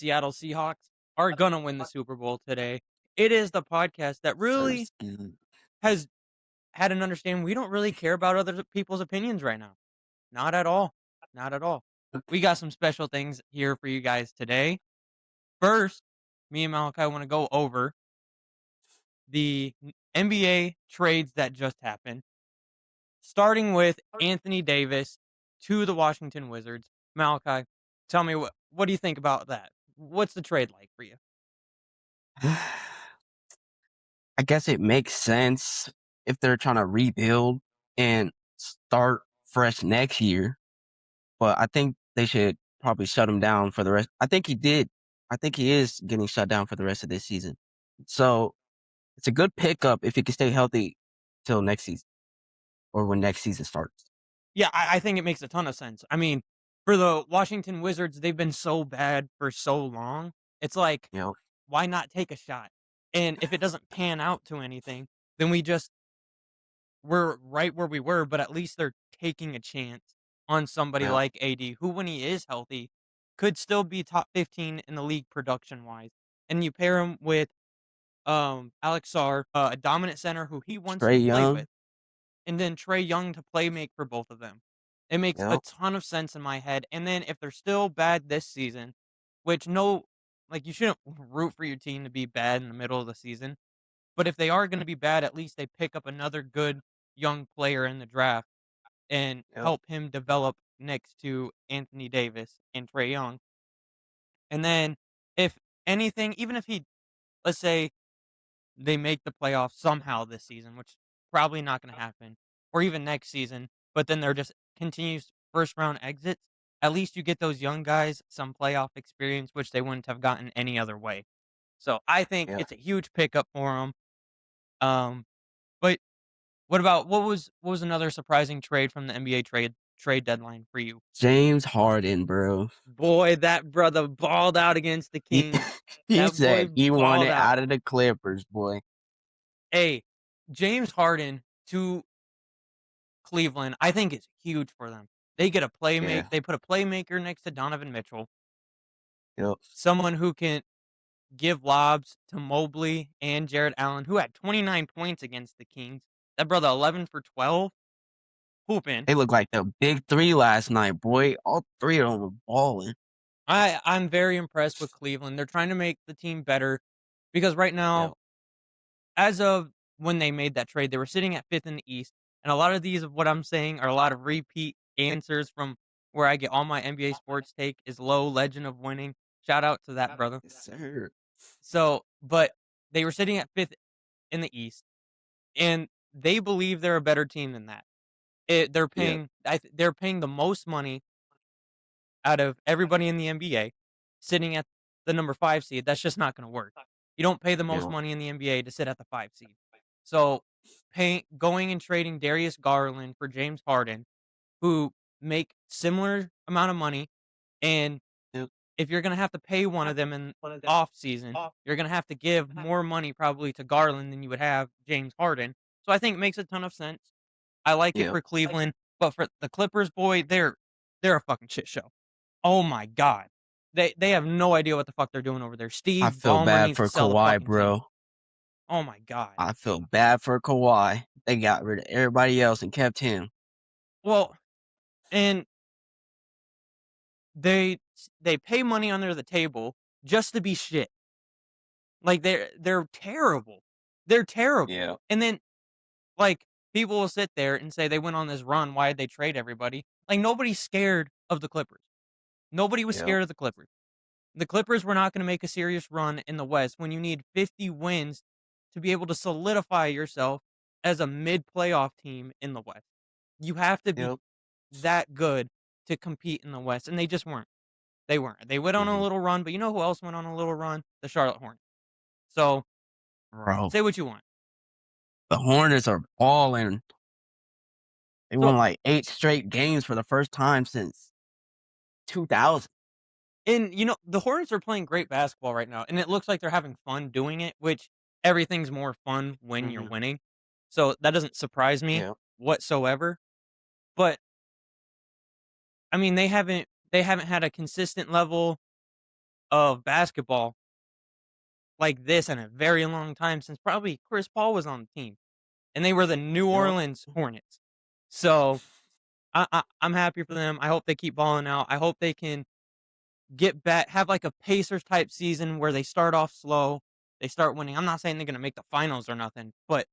Seattle Seahawks are gonna win the Super Bowl today. It is the podcast that really Thurston. has had an understanding we don't really care about other people's opinions right now. Not at all. Not at all. We got some special things here for you guys today. First, me and Malachi want to go over the NBA trades that just happened, starting with Anthony Davis to the Washington Wizards. Malachi, tell me what do you think about that? What's the trade like for you? I guess it makes sense if they're trying to rebuild and start fresh next year, but I think they should probably shut him down for the rest. I think he did. I think he is getting shut down for the rest of this season. So it's a good pickup if he can stay healthy till next season or when next season starts. Yeah, I think it makes a ton of sense. I mean, for the Washington Wizards, they've been so bad for so long. It's like, You know, why not take a shot? And if it doesn't pan out to anything, then we're right where we were, but at least they're taking a chance on somebody well, like AD, who when he is healthy could still be top 15 in the league production wise. And you pair him with Alex Sarr, a dominant center who he wants Trey to play Young. with, and then Trey Young to play make for both of them. It makes a Yep. ton of sense in my head. And then if they're still bad this season, which no, like you shouldn't root for your team to be bad in the middle of the season, but if they are going to be bad, at least they pick up another good young player in the draft and Yep. help him develop next to Anthony Davis and Trey Young. And then if anything, even if he, let's say they make the playoffs somehow this season, which probably not going to happen, or even next season, but then they're just continues first round exits. At least you get those young guys some playoff experience, which they wouldn't have gotten any other way. So I think Yeah. it's a huge pickup for them. Um, but what was another surprising trade from the NBA trade deadline for you? James Harden, bro. Boy, that brother balled out against the He, Kings. he That boy said he balled wanted out. out of the Clippers, boy. Hey, James Harden to Cleveland, I think is huge for them. They get a Yeah. they put a playmaker next to Donovan Mitchell, Yep. someone who can give lobs to Mobley and Jared Allen, who had 29 points against the Kings. That brother 11 for 12, hooping. They looked like the big three last night, boy. All three of them were balling. I'm very impressed with Cleveland. They're trying to make the team better because right Yep. now, as of when they made that trade, they were sitting at 5th in the East, and a lot of these of what I'm saying are a lot of repeat answers from where I get all my NBA sports take is Low Legend of Winning. Shout out to that brother. Yes, sir. So, but they were sitting at 5th in the East, and they believe they're a better team than that. Yep. They're paying the most money out of everybody in the NBA, sitting at the number 5 seed. That's just not going to work. You don't pay the most Yep. money in the NBA to sit at the 5 seed. So, paying going and trading Darius Garland for James Harden, who make similar amount of money, and Yep. if you're going to have to pay one of them in off season, you're going to have to give more money probably to Garland than you would have James Harden. So I think it makes a ton of sense. I like it Yep. for Cleveland, but for the Clippers, boy, they're a fucking shit show. Oh my god. They have no idea what the fuck they're doing over there. I Steve feel Ballmer bad needs to for sell the Kawhi, fucking team. bro. Oh my god. I feel bad for Kawhi. They got rid of everybody else and kept him. Well, and they pay money under the table just to be shit. Like they're terrible. They're terrible. Yeah. And then like people will sit there and say they went on this run, why did they trade everybody? Like nobody's scared of the Clippers. Nobody was Yep. scared of the Clippers. The Clippers were not going to make a serious run in the West when you need 50 wins to be able to solidify yourself as a mid playoff team in the West. You have to be Yep. that good to compete in the West, and they just weren't. They weren't. They went on a Mhm. little run, but you know who else went on a little run? The Charlotte Hornets. So Bro, say what you want. the Hornets are balling. They won So like 8 straight games for the first time since 2000. and the Hornets are playing great basketball right now, and it looks like they're having fun doing it, which everything's more fun when you're Mhm. winning. So that doesn't surprise me Yep. whatsoever. But I mean, they haven't had a consistent level of basketball like this in a very long time since probably Chris Paul was on the team, and they were the New Yup. Orleans Hornets. So I'm happy for them. I hope they keep balling out. I hope they can get back, have like a Pacers type season where they start off slow, they start winning. I'm not saying they're going to make the finals or nothing, but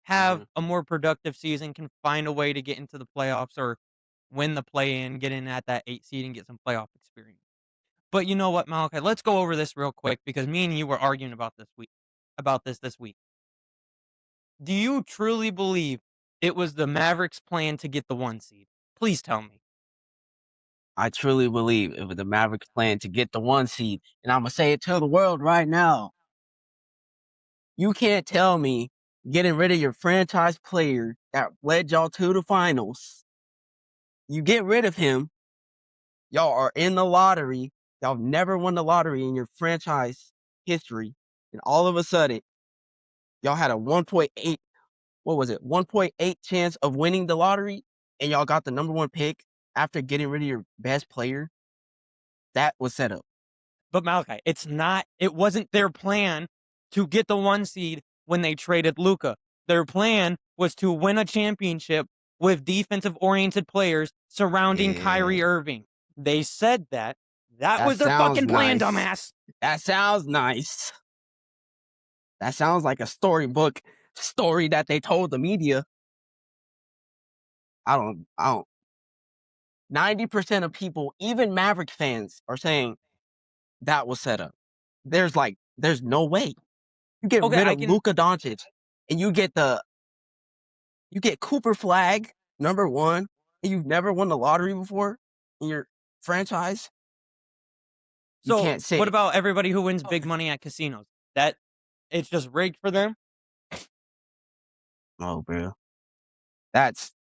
have Mhm. a more productive season, can find a way to get into the playoffs or win the play in, get in at that 8 seed and get some playoff experience. But you know what, Malachi? Let's go over this real Yep. quick because me and you were arguing about this week. Do you truly believe it was the Mavericks' plan to get the 1 seed? Please tell me. I truly believe it was the Mavericks' plan to get the 1 seed, and Imma say it to the world right now. You can't tell me getting rid of your franchise player that led y'all to the finals, you get rid of him, y'all are in the lottery, y'all have never won the lottery in your franchise history, and all of a sudden, y'all had a 1.8 what was it, 1.8 chance of winning the lottery, and y'all got the number 1 pick after getting rid of your best player? That was set up. But Malachi, it wasn't their plan to get the 1 seed when they traded Luka. Their plan was to win a championship with defensive-oriented players surrounding Yeah, Kyrie Irving. They said that. That that was their sounds fucking plan, nice. dumbass. That sounds nice. That sounds like a storybook story that they told the media. I don't 90% of people, even Maverick fans, are saying that was set up. There's no way. You get Okay, rid I of can Luka Doncic and you get Cooper Flag, number 1, and you've never won the lottery before in your franchise. You so, can't what say, about everybody who wins "Oh, big money at casinos? That it's just rigged for them? no, bro. That's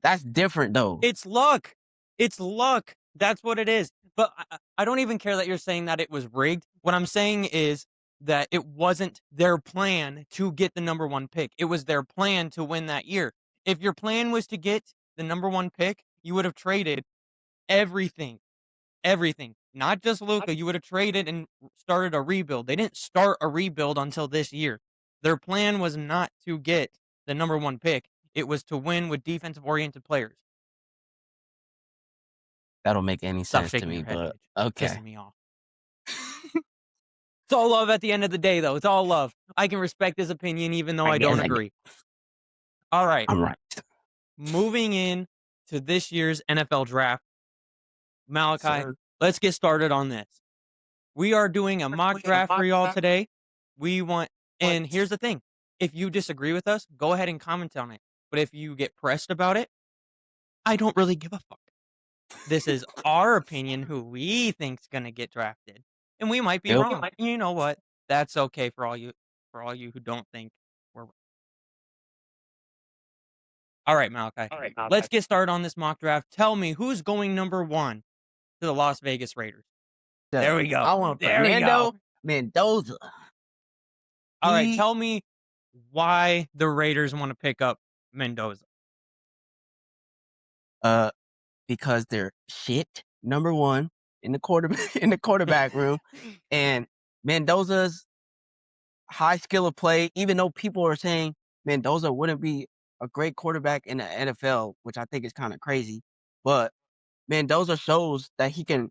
that's different though." It's luck. It's luck. That's what it is. But I don't even care that you're saying that it was rigged. What I'm saying is that it wasn't their plan to get the number 1 pick. It was their plan to win that year. If your plan was to get the number 1 pick, you would have traded everything. Everything. Not just Luka. You would have traded and started a rebuild. They didn't start a rebuild until this year. Their plan was not to get the number 1 pick. It was to win with defensive oriented players. That don't make any Stop sense to shaking me, your head, but bitch. okay. Pissing me off. It's all love at the end of the day, though. It's all love. I can respect his opinion even though I I guess don't agree. All right. I'm right. Moving in to this year's NFL draft. Malachi, Sir. let's get started on this. We are doing a mock draft for y'all today. We want, and here's the thing. If you disagree with us, go ahead and comment on it. But if you get pressed about it, I don't really give a fuck. This is our opinion who we think's gonna get drafted, and we might be Yep. wrong. You know what? That's okay for all you who don't think we're all right, Malachi. Let's get started on this mock draft. Tell me who's going number 1 to the Las Vegas Raiders. There we go. I want There we go. Fernando Mendoza. All right, He tell me why the Raiders want to pick up Mendoza. uh because they're shit, number 1, in the quarterback in the quarterback room, and Mendoza's high skill of play, even though people are saying Mendoza wouldn't be a great quarterback in the NFL, which I think is kinda crazy, but Mendoza shows that he can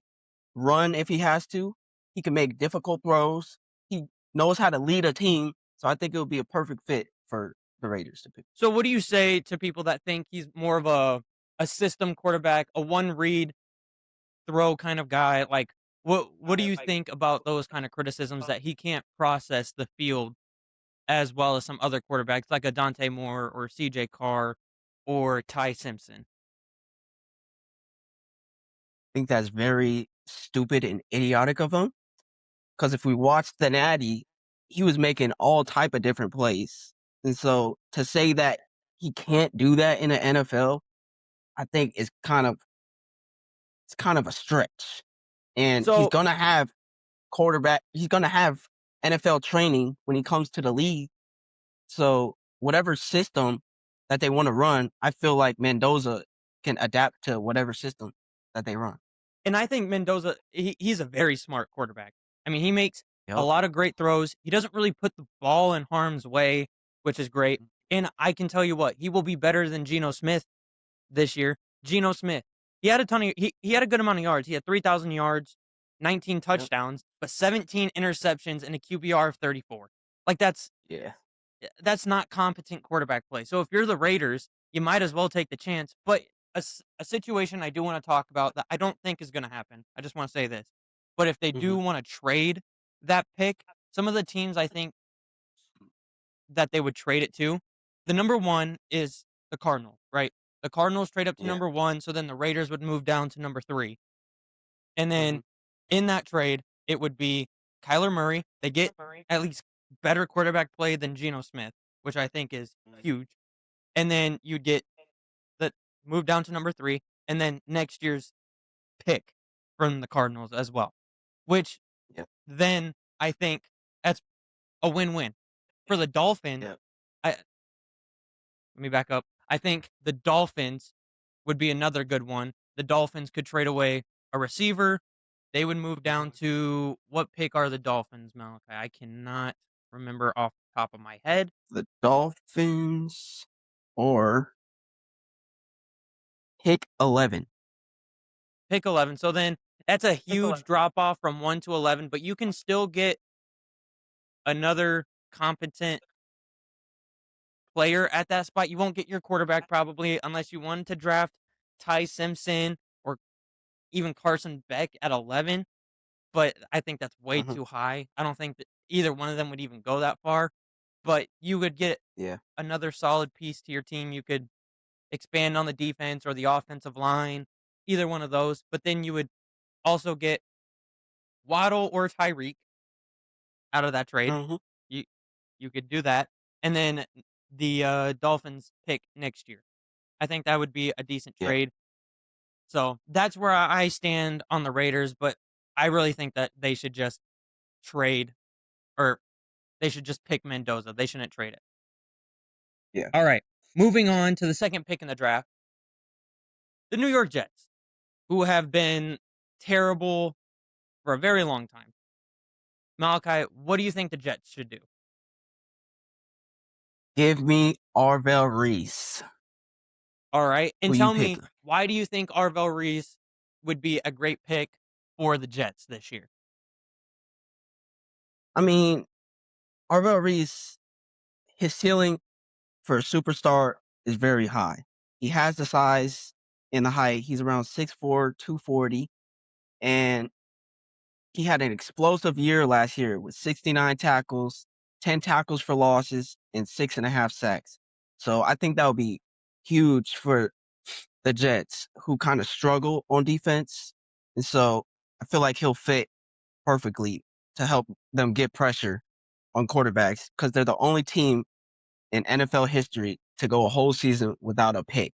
run if he has to. He can make difficult throws. He knows how to lead a team, so I think it would be a perfect fit for the Raiders to pick. So what do you say to people that think he's more of a system quarterback, a one read throw kind of guy? Like what do you think about those kind of criticisms that he can't process the field as well as some other quarterbacks like a Dante Moore or CJ Carr or Ty Simpson? I think that's very stupid and idiotic of him. Because if we watched the Natty, he was making all type of different plays. And so to say that he can't do that in the NFL, I think is kind of a stretch. And So he's gonna have NFL training when he comes to the league. So whatever system that they want to run, I feel like Mendoza can adapt to whatever system that they run. and I think Mendoza he's a very smart quarterback. I mean, he makes a Yep. lot of great throws. He doesn't really put the ball in harm's way, which is great. And I can tell you what, he will be better than Geno Smith this year. Geno Smith, he had a ton of he had a good amount of yards. He had 3,000 yards, 19 Yep. touchdowns, but 17 interceptions and a QBR of 34. Like Yeah. that's not competent quarterback play. So if you're the Raiders, you might as well take the chance. But a situation I do want to talk about that I don't think is going to happen. I just want to say this. But if they do Mhm. want to trade that pick, some of the teams I think that they would trade it to, the number one is the Cardinals, right? The Cardinals trade up to Yeah. number one, so then the Raiders would move down to number three. And then Mhm. in that trade, it would be Kyler Murray. They get at least better quarterback play than Geno Smith, which I think is huge. And then you'd get the move down to number 3, and then next year's pick from the Cardinals as well, which Yep. then I think that's a win-win. For the Dolphins, Yep. I let me back up. I think the Dolphins would be another good one. The Dolphins could trade away a receiver. They would move down Mhm. to what pick are the Dolphins, Malachi? I cannot remember off the top of my head. The Dolphins or pick 11. Pick 11. So then that's a huge drop off from 1 to 11, but you can still get another competent player at that spot. You won't get your quarterback probably unless you wanted to draft Ty Simpson or even Carson Beck at 11, but I think that's way Mhm. too high. I don't think that either one of them would even go that far, but you would get Yeah. another solid piece to your team. You could expand on the defense or the offensive line, either one of those, but then you would also get Waddle or Tyreek out of that trade. Mhm. You you could do that, and then the, Dolphins pick next year. I think that would be a decent Yeah. trade. So, that's where I stand on the Raiders, but I really think that they should just trade or they should just pick Mendoza. They shouldn't trade it. Yeah. Alright, moving on to the 2nd pick in the draft, the New York Jets, who have been terrible for a very long time. Malachi, what do you think the Jets should do? Give me Arvell Reese. Alright, Who and you tell me, picking? why do you think Arvell Reese would be a great pick for the Jets this year? I mean, Arvell Reese, his ceiling for a superstar is very high. He has the size and the height. He's around 6'4", 240, and he had an explosive year last year with 69 tackles, 10 tackles for losses, and 6.5 sacks. So I think that would be huge for the Jets, who kind of struggle on defense. And so I feel like he'll fit perfectly to help them get pressure on quarterbacks because they're the only team in NFL history to go a whole season without a pick.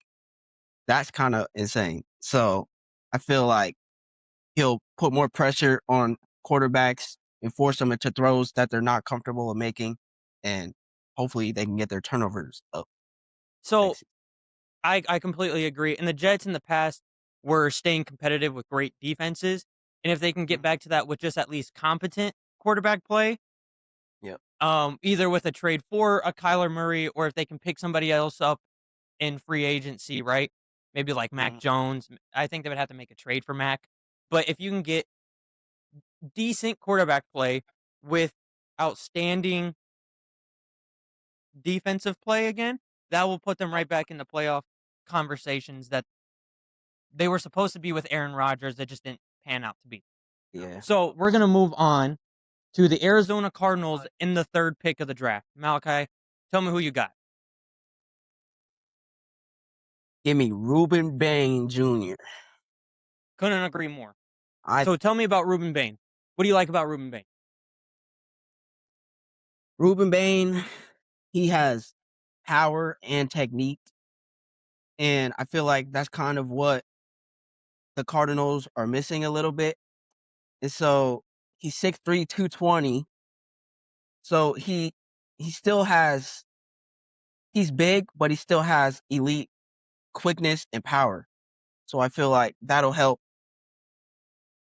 That's kind of insane. So I feel like he'll put more pressure on quarterbacks and force them into throws that they're not comfortable in making, and hopefully they can get their turnovers up So, next season. I completely agree, and the Jets in the past were staying competitive with great defenses, and if they can get Mhm. back to that with just at least competent quarterback play, Yep. either with a trade for a Kyler Murray or if they can pick somebody else up in free agency, right? Maybe like Mac Mhm. Jones. I think they would have to make a trade for Mac. But if you can get decent quarterback play with outstanding defensive play again, that will put them right back in the playoff conversations that they were supposed to be with Aaron Rodgers that just didn't pan out to be. Yeah. So we're gonna move on to the Arizona Cardinals in the 3rd pick of the draft. Malachi, tell me who you got. Give me Ruben Bain Jr. Couldn't agree more. I So tell me about Ruben Bain. What do you like about Ruben Bain? Ruben Bain, he has power and technique, and I feel like that's kind of what the Cardinals are missing a little bit. And so he's 6'3", 220. So he still has he's big, but he still has elite quickness and power. So I feel like that'll help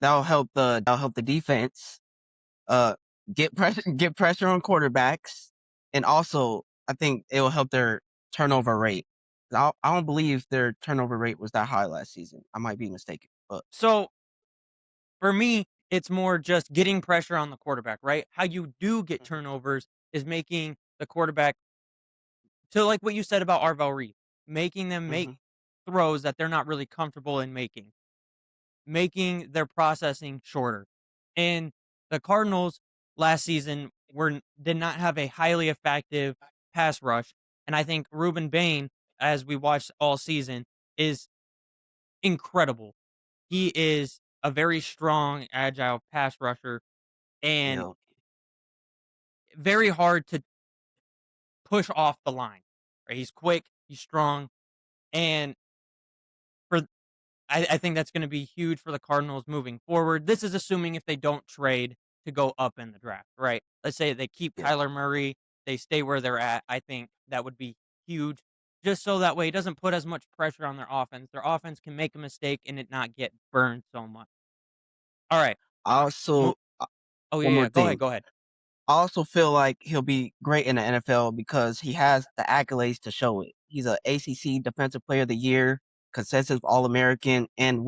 the defense. Uh, get pressure on quarterbacks, and also I think it will help their turnover rate. I don't believe their turnover rate was that high last season. I might be mistaken, but So for me, it's more just getting pressure on the quarterback, right? How you do get Mhm, turnovers is making the quarterback to like what you said about Arvel Reed, making them make mhm, throws that they're not really comfortable in making their processing shorter. And the Cardinals last season did not have a highly effective pass rush, and I think Ruben Bain, as we watched all season, is incredible. He is a very strong, agile pass rusher and yeah. very hard to push off the line. Right? He's quick, he's strong, and for I think that's going to be huge for the Cardinals moving forward. This is assuming if they don't trade to go up in the draft, right? Let's say they keep Yeah. Kyler Murray, they stay where they're at. I think that would be huge, just so that way it doesn't put as much pressure on their offense. Their offense can make a mistake and it not get burned so much. All right. Mo- Also, oh one yeah, more yeah. Go ahead. thing. Go ahead. I also feel like he'll be great in the NFL because he has the accolades to show it. He's a ACC Defensive Player of the Year, consensus All American, and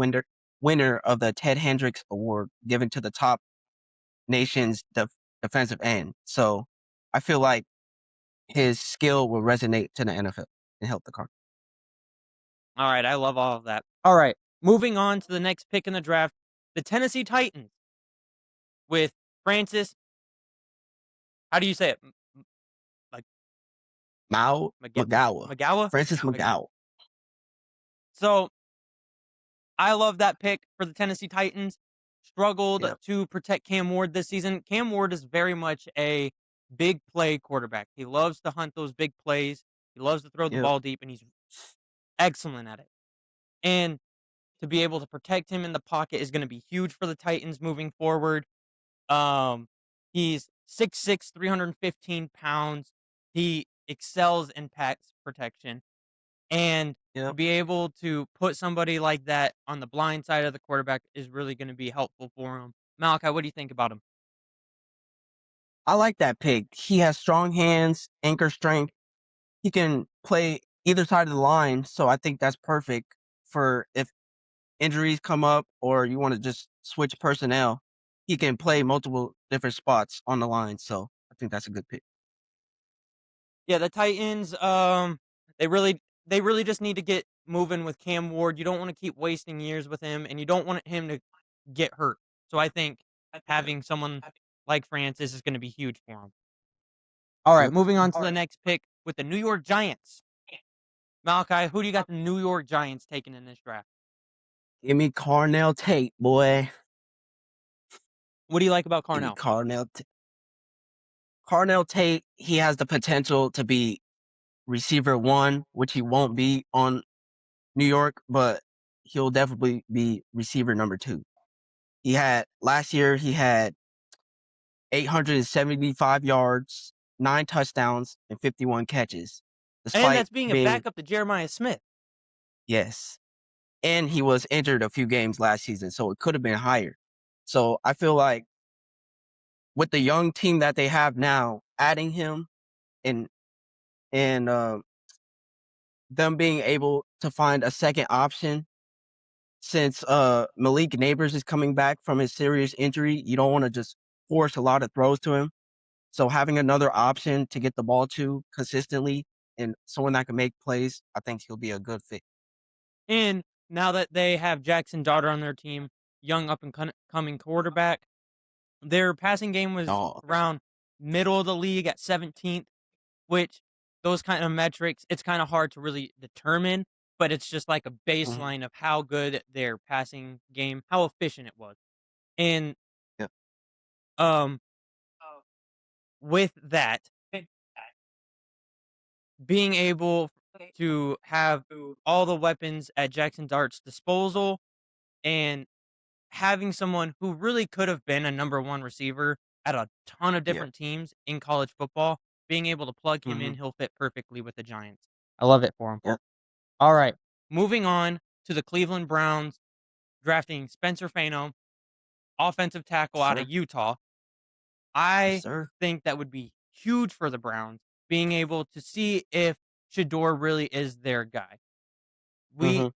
winner of the Ted Hendricks Award given to the top nation's defensive end. So I feel like his skill will resonate to the NFL and help the Cardinals. All right. I love all of that. All right. Moving on to the next pick in the draft, the Tennessee Titans with Francis. How do you say it? Like Mao McGowan, Magawa? Francis McGowan. So I love that pick for the Tennessee Titans. Struggled Yep. to protect Cam Ward this season. Cam Ward is very much a big play quarterback. He loves to hunt those big plays. He loves to throw the Yep. ball deep, and he's excellent at it. And to be able to protect him in the pocket is going to be huge for the Titans moving forward. Um, he's 6'6", 315 pounds. He excels in pass protection. And to Yep. be able to put somebody like that on the blind side of the quarterback is really gonna be helpful for him. Malachi, what do you think about him? I like that pick. He has strong hands, anchor strength. He can play either side of the line, so I think that's perfect for if injuries come up or you want to just switch personnel. He can play multiple different spots on the line, so I think that's a good pick. Yeah, the Titans, they really just need to get moving with Cam Ward. You don't wanna keep wasting years with him, and you don't want him to get hurt. So I think having someone like Francis is gonna be huge for him. Alright, Yep. moving on to the next pick with the New York Giants. Malachi, who do you got the New York Giants taking in this draft? Give me Carnell Tate, boy. What do you like about Give me Carnell? Carnell Tate. He has the potential to be receiver one, which he won't be on New York, but he'll definitely be receiver number two. He had last year. He had 875 yards, 9 touchdowns, and 51 catches, And despite that's being a being backup to Jeremiah Smith. yes. And he was injured a few games last season, so it could have been higher. So I feel like with the young team that they have now, adding him and and them being able to find a second option since Malik Neighbors is coming back from his serious injury, you don't want to just force a lot of throws to him. So having another option to get the ball to consistently and someone that can make plays, I think he'll be a good fit. And now that they have Jackson Daughter on their team, young up and coming quarterback, their passing game was Dog. around middle of the league at 17th, which those kind of metrics, it's kind of hard to really determine, but it's just like a Mhm. baseline of how good their passing game, how efficient it was. And Yep. um with that, being able to have all the weapons at Jackson Dart's disposal and having someone who really could have been a number one receiver at a ton of Yeah. different teams in college football, being able to plug him in, Mhm. he'll fit perfectly with the Giants. I love it for him. Yep. All right. Moving on to the Cleveland Browns drafting Spencer Fano, offensive tackle out of Sir. Utah. Yes, I sir. think that would be huge for the Browns, being able to see if Shador really is their guy. We Hmm.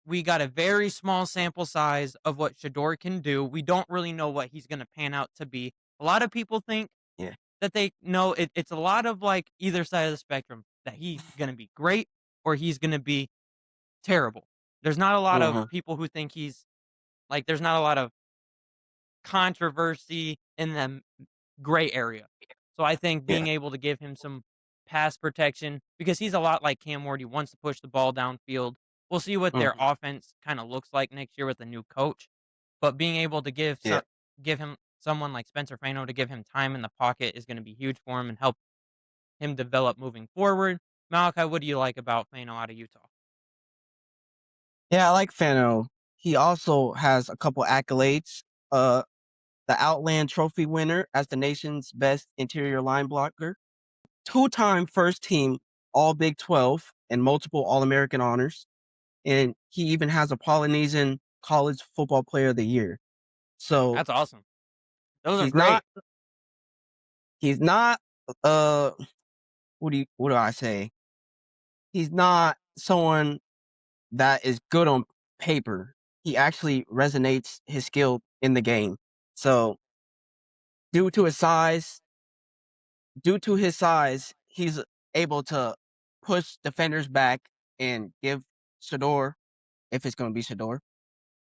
we got a very small sample size of what Shador can do. We don't really know what he's gonna pan out to be. A lot of people think Yeah. that they know it's a lot of, like, either side of the spectrum, that he's gonna be great or he's gonna be terrible. There's not a lot of Hmm. people who think he's like, there's not a lot of controversy in the gray area. So I think Yeah. being able to give him some pass protection because he's a lot like Cam Ward, he wants to push the ball downfield. We'll see what their Hmm. offense kinda looks like next year with a new coach, but being able to Yeah. give him someone like Spencer Fano to give him time in the pocket is gonna be huge for him and help him develop moving forward. Malachi, what do you like about Fano out of Utah? Yeah, I like Fano. He also has a couple accolades. The Outland Trophy winner as the nation's best interior line blocker, two-time first team All Big 12 and multiple All American honors. And he even has a Polynesian College Football Player of the Year. So That's awesome. Those are he's great. not uh what do I say? He's not someone that is good on paper. He actually resonates his skill in the game. So due to his size, he's able to push defenders back and give Shador, if it's going to be Shador,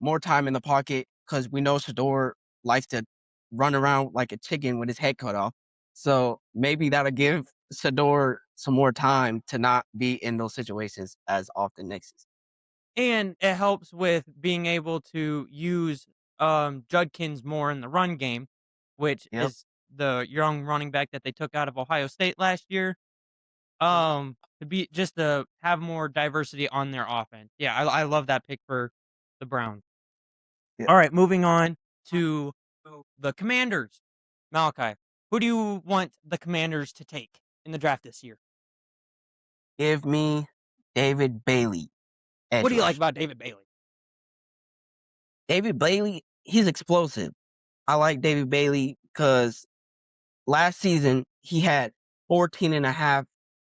more time in the pocket because we know Shador likes to run around like a chicken with his head cut off. So maybe that'll give Shador some more time to not be in those situations as often next season. And it helps with being able to use, Judkins more in the run game, which Yep. is the young running back that they took out of Ohio State last year, to be just to have more diversity on their offense. Yeah, I love that pick for the Browns. Yeah. Alright, moving on to the Commanders. Malachi, who do you want the Commanders to take in the draft this year? Give me David Bailey, What edge do you like rusher. about David Bailey? David Bailey, he's explosive. I like David Bailey because last season he had 14 and a half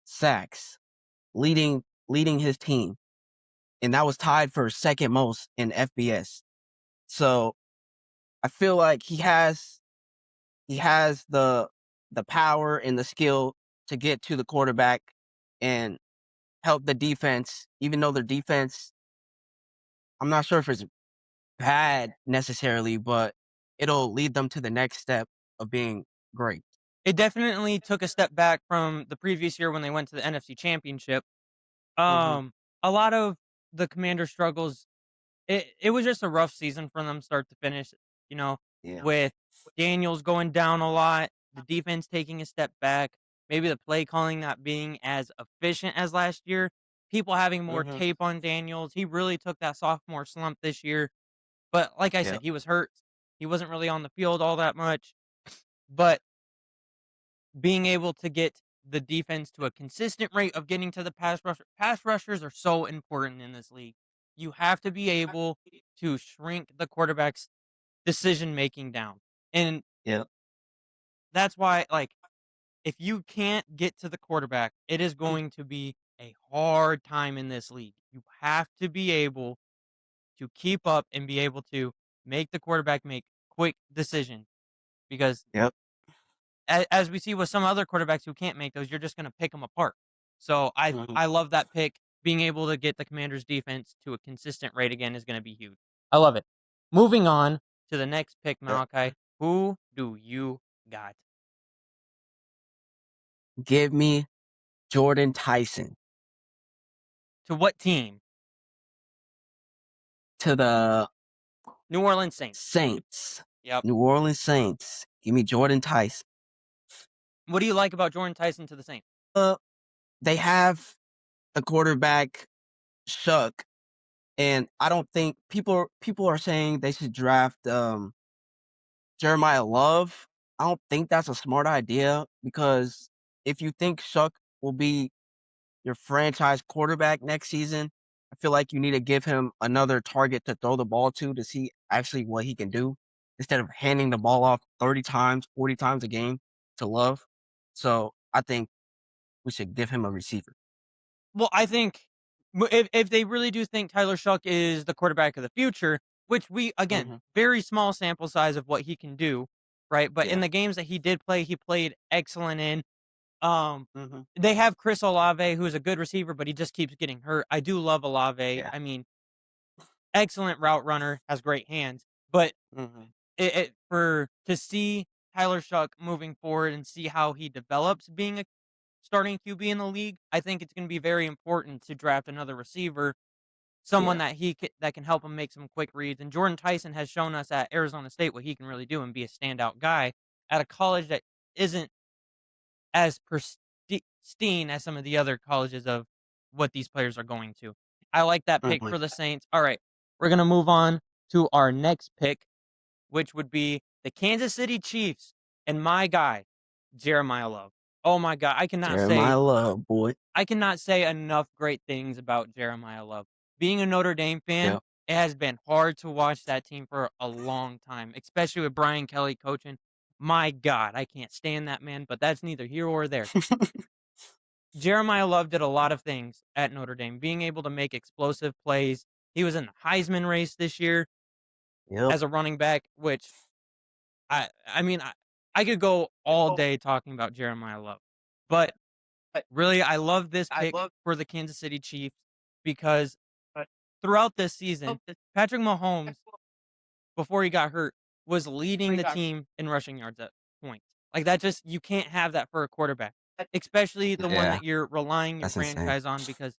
sacks leading his team, and that was tied for second most in FBS. So I feel like he has the power and the skill to get to the quarterback and help the defense, even though their defense, I'm not sure if it's bad necessarily, but it'll lead them to the next step of being great. It definitely took a step back from the previous year when they went to the NFC Championship. Mhm. A lot of the Commander struggles. It was just a rough season from them start to finish. You know, Yeah. with Daniels going down a lot, the defense taking a step back, maybe the play calling not being as efficient as last year. People having more Mhm. tape on Daniels. He really took that sophomore slump this year. But like I Yeah. said, he was hurt. He wasn't really on the field all that much. But being able to get the defense to a consistent rate of getting to the pass rushers are so important in this league. You have to be able to shrink the quarterback's decision making down. And Yeah. that's why, like, if you can't get to the quarterback, it is going to be a hard time in this league. You have to be able to keep up and be able to make the quarterback make quick decisions because Yep. as we see with some other quarterbacks who can't make those, you're just going to pick them apart. So Mhm. I love that pick. Being able to get the Commanders' defense to a consistent rate again is going to be huge. I love it. Moving on to the next pick, Yep. Malachi. Who do you got? Give me Jordan Tyson To what team? to the New Orleans Saints. Saints. Yep. New Orleans Saints. Give me Jordan Tyson. What do you like about Jordan Tyson to the Saints? Uh, they have a quarterback, Shuck, and I don't think people are saying they should draft Jeremiah Love. I don't think that's a smart idea because if you think Shuck will be your franchise quarterback next season, I feel like you need to give him another target to throw the ball to see actually what he can do. instead of handing the ball off 30 times, 40 times a game to Love. So I think we should give him a receiver. Well, I think if they really do think Tyler Shuck is the quarterback of the future, which we again Hmm. very small sample size of what he can do, right? But in Yeah. the games that he did play, he played excellent in. Um, Hmm. they have Chris Olave, who's a good receiver, but he just keeps getting hurt. I do love Olave. Yeah. I mean, excellent route runner, has great hands, but Hmm. it for to see Tyler Shuck moving forward and see how he develops being a starting QB in the league, I think it's gonna be very important to draft another receiver, someone Yeah. that that can help him make some quick reads, and Jordan Tyson has shown us at Arizona State what he can really do and be a standout guy at a college that isn't as pristine as some of the other colleges of what these players are going to. I like that pick Hmm. for the Saints. Alright, we're gonna move on to our next pick, which would be the Kansas City Chiefs and my guy, Jeremiah Love. Oh my god, Jeremiah Love, boy. I cannot say enough great things about Jeremiah Love. Being a Notre Dame fan, Yeah. it has been hard to watch that team for a long time, especially with Brian Kelly coaching. My god, I can't stand that man, but that's neither here or there. Jeremiah Love did a lot of things at Notre Dame, being able to make explosive plays. He was in the Heisman race this year Yep. as a running back, which I could go all day talking about Jeremiah Love. But really, I love this pick for the Kansas City Chiefs because throughout this season, Patrick Mahomes, before he got hurt, was leading the team in rushing yards at points. Like that just you can't have that for a quarterback, especially the one Yeah. that you're relying your That's insane. franchise on because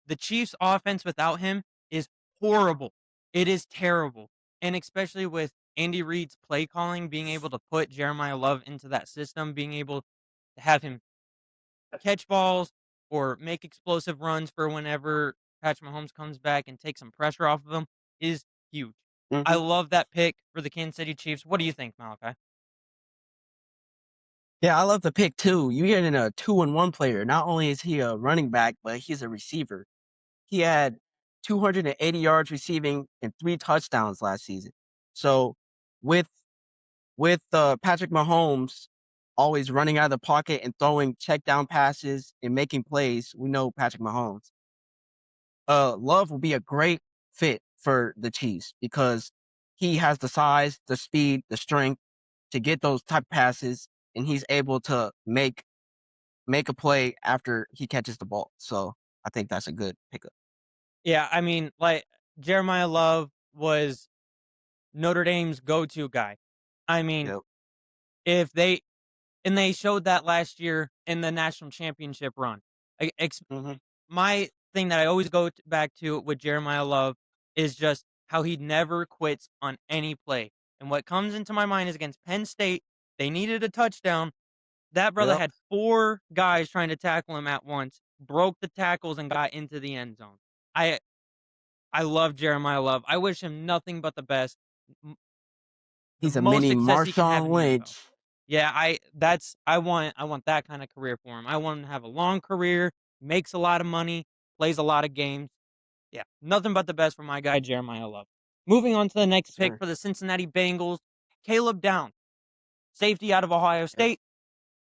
the Chiefs offense without him is horrible. It is terrible. And especially with Andy Reid's play calling, being able to put Jeremiah Love into that system, being able to have him catch balls or make explosive runs for whenever Patrick Mahomes comes back and take some pressure off of him is huge. I Hmm. love that pick for the Kansas City Chiefs. What do you think, Malachi? Yeah, I love the pick too. You getting a 2-1 player. Not only is he a running back, but he's a receiver. He had 280 yards receiving and 3 touchdowns last season. So with Patrick Mahomes always running out of the pocket and throwing check down passes and making plays, we know Patrick Mahomes. Love will be a great fit for the Chiefs because he has the size, the speed, the strength to get those type passes, and he's able to make a play after he catches the ball. So I think that's a good pickup. Yeah, I mean, like Jeremiah Love was Notre Dame's go-to guy. I mean, Yep. if they and they showed that last year in the national championship run. I, ex- Hmm. my thing that I always go back to with Jeremiah Love is just how he never quits on any play. And what comes into my mind is against Penn State, they needed a touchdown. That brother Yep. had four guys trying to tackle him at once, broke the tackles and got into the end zone. I I love Jeremiah Love. I wish him nothing but the best. M- The He's a most mini success he can have Marshawn in the NFL. Lynch. Yeah, I want that kind of career for him. I want him to have a long career, makes a lot of money, plays a lot of games. Yeah, nothing but the best for my guy Jeremiah Love. Moving on to the next pick Sure. for the Cincinnati Bengals, Caleb Downs, safety out of Ohio Yep. State.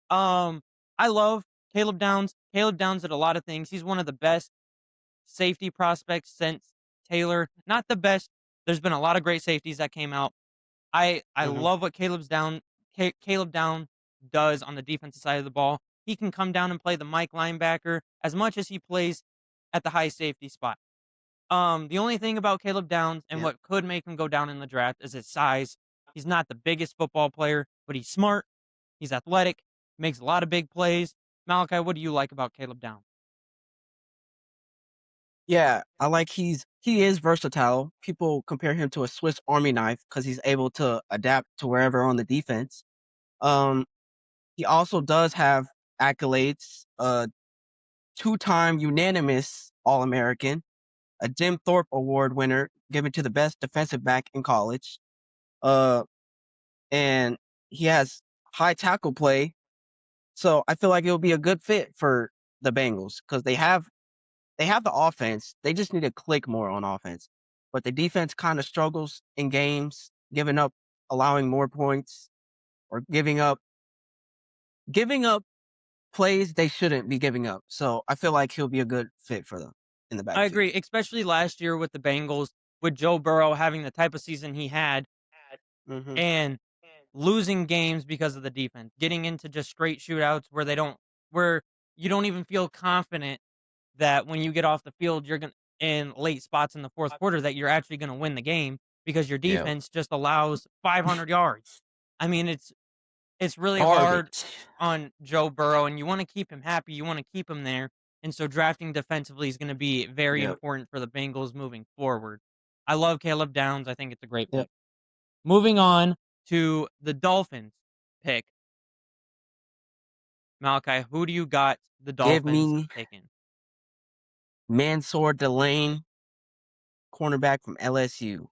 Um, I love Caleb Downs. Caleb Downs did a lot of things. He's one of the best safety prospects since Taylor. Not the best. There's been a lot of great safeties that came out. I Hmm. love what Caleb Down does on the defensive side of the ball. He can come down and play the Mike linebacker as much as he plays at the high safety spot. The only thing about Caleb Downs and Yep. what could make him go down in the draft is his size. He's not the biggest football player, but he's smart. He's athletic. Makes a lot of big plays. Malachi, what do you like about Caleb Downs? Yeah, I like he is versatile. People compare him to a Swiss Army knife because he's able to adapt to wherever on the defense. Um, he also does have accolades. Two-time unanimous All American, a Jim Thorpe Award winner given to the best defensive back in college. Uh, and he has high tackle play. So I feel like it'll be a good fit for the Bengals because they have the offense. They just need to click more on offense. But the defense kind of struggles in games, giving up allowing more points or giving up plays they shouldn't be giving up. So I feel like he'll be a good fit for them in the I backfield. agree, especially last year with the Bengals, with Joe Burrow having the type of season he had Hmm. and losing games because of the defense, getting into just straight shootouts where you don't even feel confident that when you get off the field, you're gonna in late spots in the fourth quarter that you're actually gonna win the game because your Yeah, defense just allows 500 yards. I mean, it's really hard garbage. on Joe Burrow, and you wanna keep him happy, you wanna keep him there, and so drafting defensively is gonna be very Yep. important for the Bengals moving forward. I love Caleb Downs, I think it's a great Yep. pick. Moving on to the Dolphins pick. Malachi, who do you got the Give Dolphins me taking? Mansour Delane, cornerback from LSU.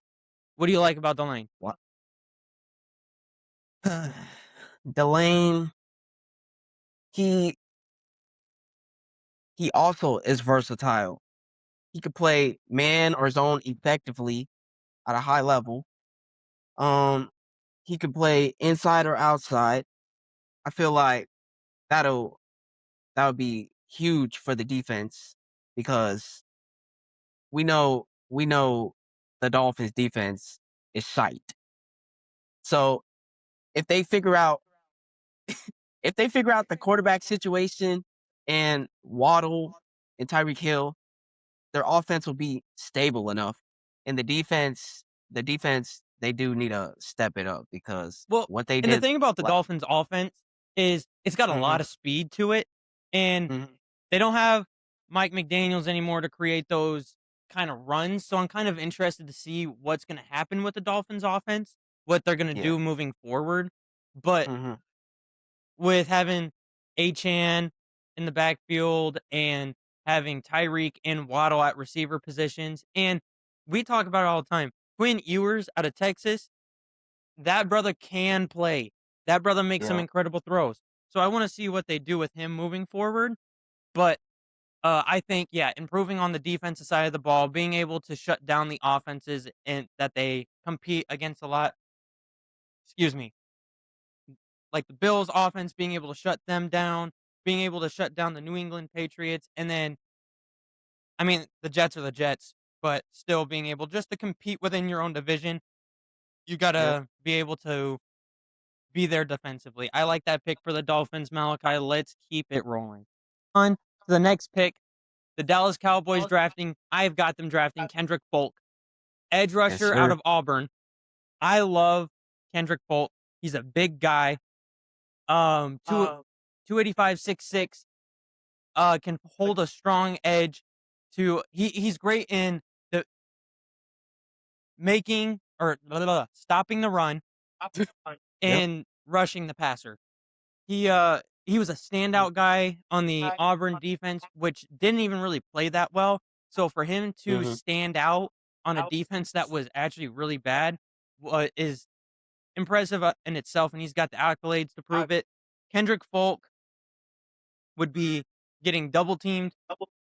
What do you like about Delane? What? Delane, he he also is versatile. He could play man or zone effectively at a high level. Um, he could play inside or outside. I feel like that'll that would be huge for the defense because we know the Dolphins defense is shite. So if they figure out the quarterback situation and Waddle and Tyreek Hill, their offense will be stable enough. And the defense, they do need to step it up because Well, what they and the did. thing about the Like, Dolphins offense is it's got a hmm lot of speed to it, and hmm they don't have Mike McDaniels anymore to create those kind of runs. So I'm kind of interested to see what's going to happen with the Dolphins offense, what they're going to yeah, do moving forward. But hmm with having Achan in the backfield and having Tyreek and Waddle at receiver positions, and we talk about it all the time. Quinn Ewers out of Texas, that brother can play. That brother makes some yeah, incredible throws. So I want to see what they do with him moving forward. But I think, yeah, improving on the defensive side of the ball, being able to shut down the offenses and that they compete against a lot. Excuse me, like the Bills' offense, being able to shut them down, being able to shut down the New England Patriots, and then, I mean, the Jets are the Jets, but still being able just to compete within your own division. You yep. gotta be able to be there defensively. I like that pick for the Dolphins, Malachi. Let's keep it rolling. On to the next pick, the Dallas Cowboys drafting. I've got them drafting Kendrick Folk, edge Yes, rusher out sir. of Auburn. I love Kendrick Folk. He's a big guy. Two 285, 6'6", can hold a strong edge to he's great in the making or stopping the run Yep. and rushing the passer. He was a standout guy on the Auburn defense, which didn't even really play that well. So for him to hmm stand out on a defense that was actually really bad is impressive in itself, and he's got the accolades to prove it. Kendrick Folk would be getting double teamed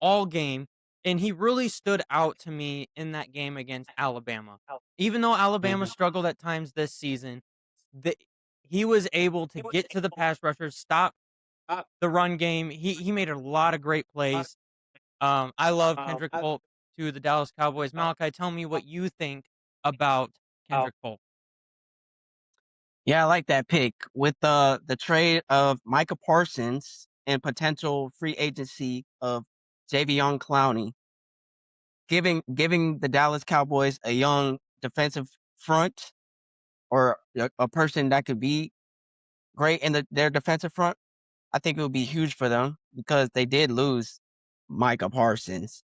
all game, and he really stood out to me in that game against Alabama. Even though Alabama hmm struggled at times this season, the, he was able to get to the pass rushers, stop the run game. He made a lot of great plays. I love Kendrick Folk to the Dallas Cowboys. Malachi, tell me what you think about Kendrick Folk. Yeah, I like that pick with the trade of Micah Parsons and potential free agency of Javion Clowney, giving the Dallas Cowboys a young defensive front or a person that could be great in their defensive front. I think it would be huge for them because they did lose Micah Parsons.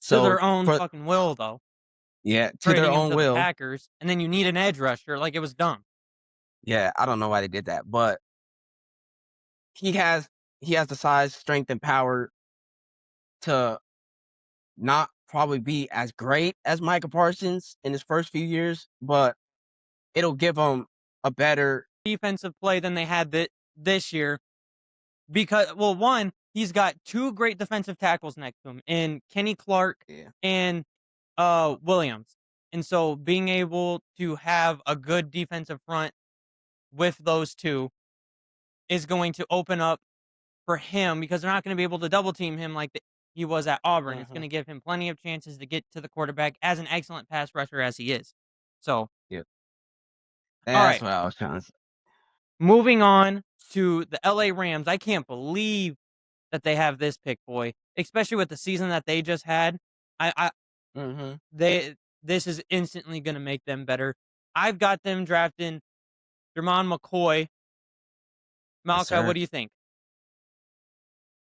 To So their own for fucking will, though, yeah, to their trading him own to the will. Packers, and then you need an edge rusher. Like, it was dumb. Yeah, I don't know why they did that, but he has he has the size, strength, and power to not probably be as great as Micah Parsons in his first few years, but it'll give him a better. Defensive play than they had this year because, well, one, he's got two great defensive tackles next to him in Kenny Clark Yeah. and Williams. And so being able to have a good defensive front with those two is going to open up for him because they're not going to be able to double team him like he was at Auburn. It's going Mhm. to give him plenty of chances to get to the quarterback as an excellent pass rusher as he is. So, Yeah. all That's right, what I was trying to say. moving on to the LA Rams. I can't believe that they have this pick, boy, especially with the season that they just had. I Mhm. they this is instantly going to make them better. I've got them drafting Jermon McCoy. Yes, Malachi, what sir. do you think?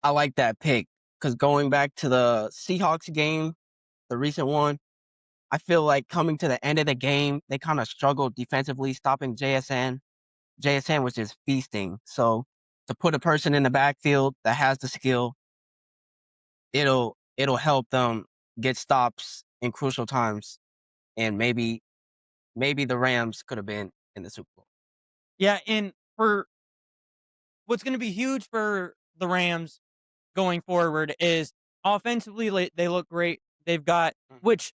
I like that pick because going back to the Seahawks game, the recent one, I feel like coming to the end of the game, they kind of struggled defensively stopping JSN. JSN was just feasting. So to put a person in the backfield that has the skill, it'll help them get stops in crucial times, and maybe the Rams could have been in the Super Bowl. Yeah, and for what's going to be huge for the Rams going forward is offensively they look great. They've got Mm. which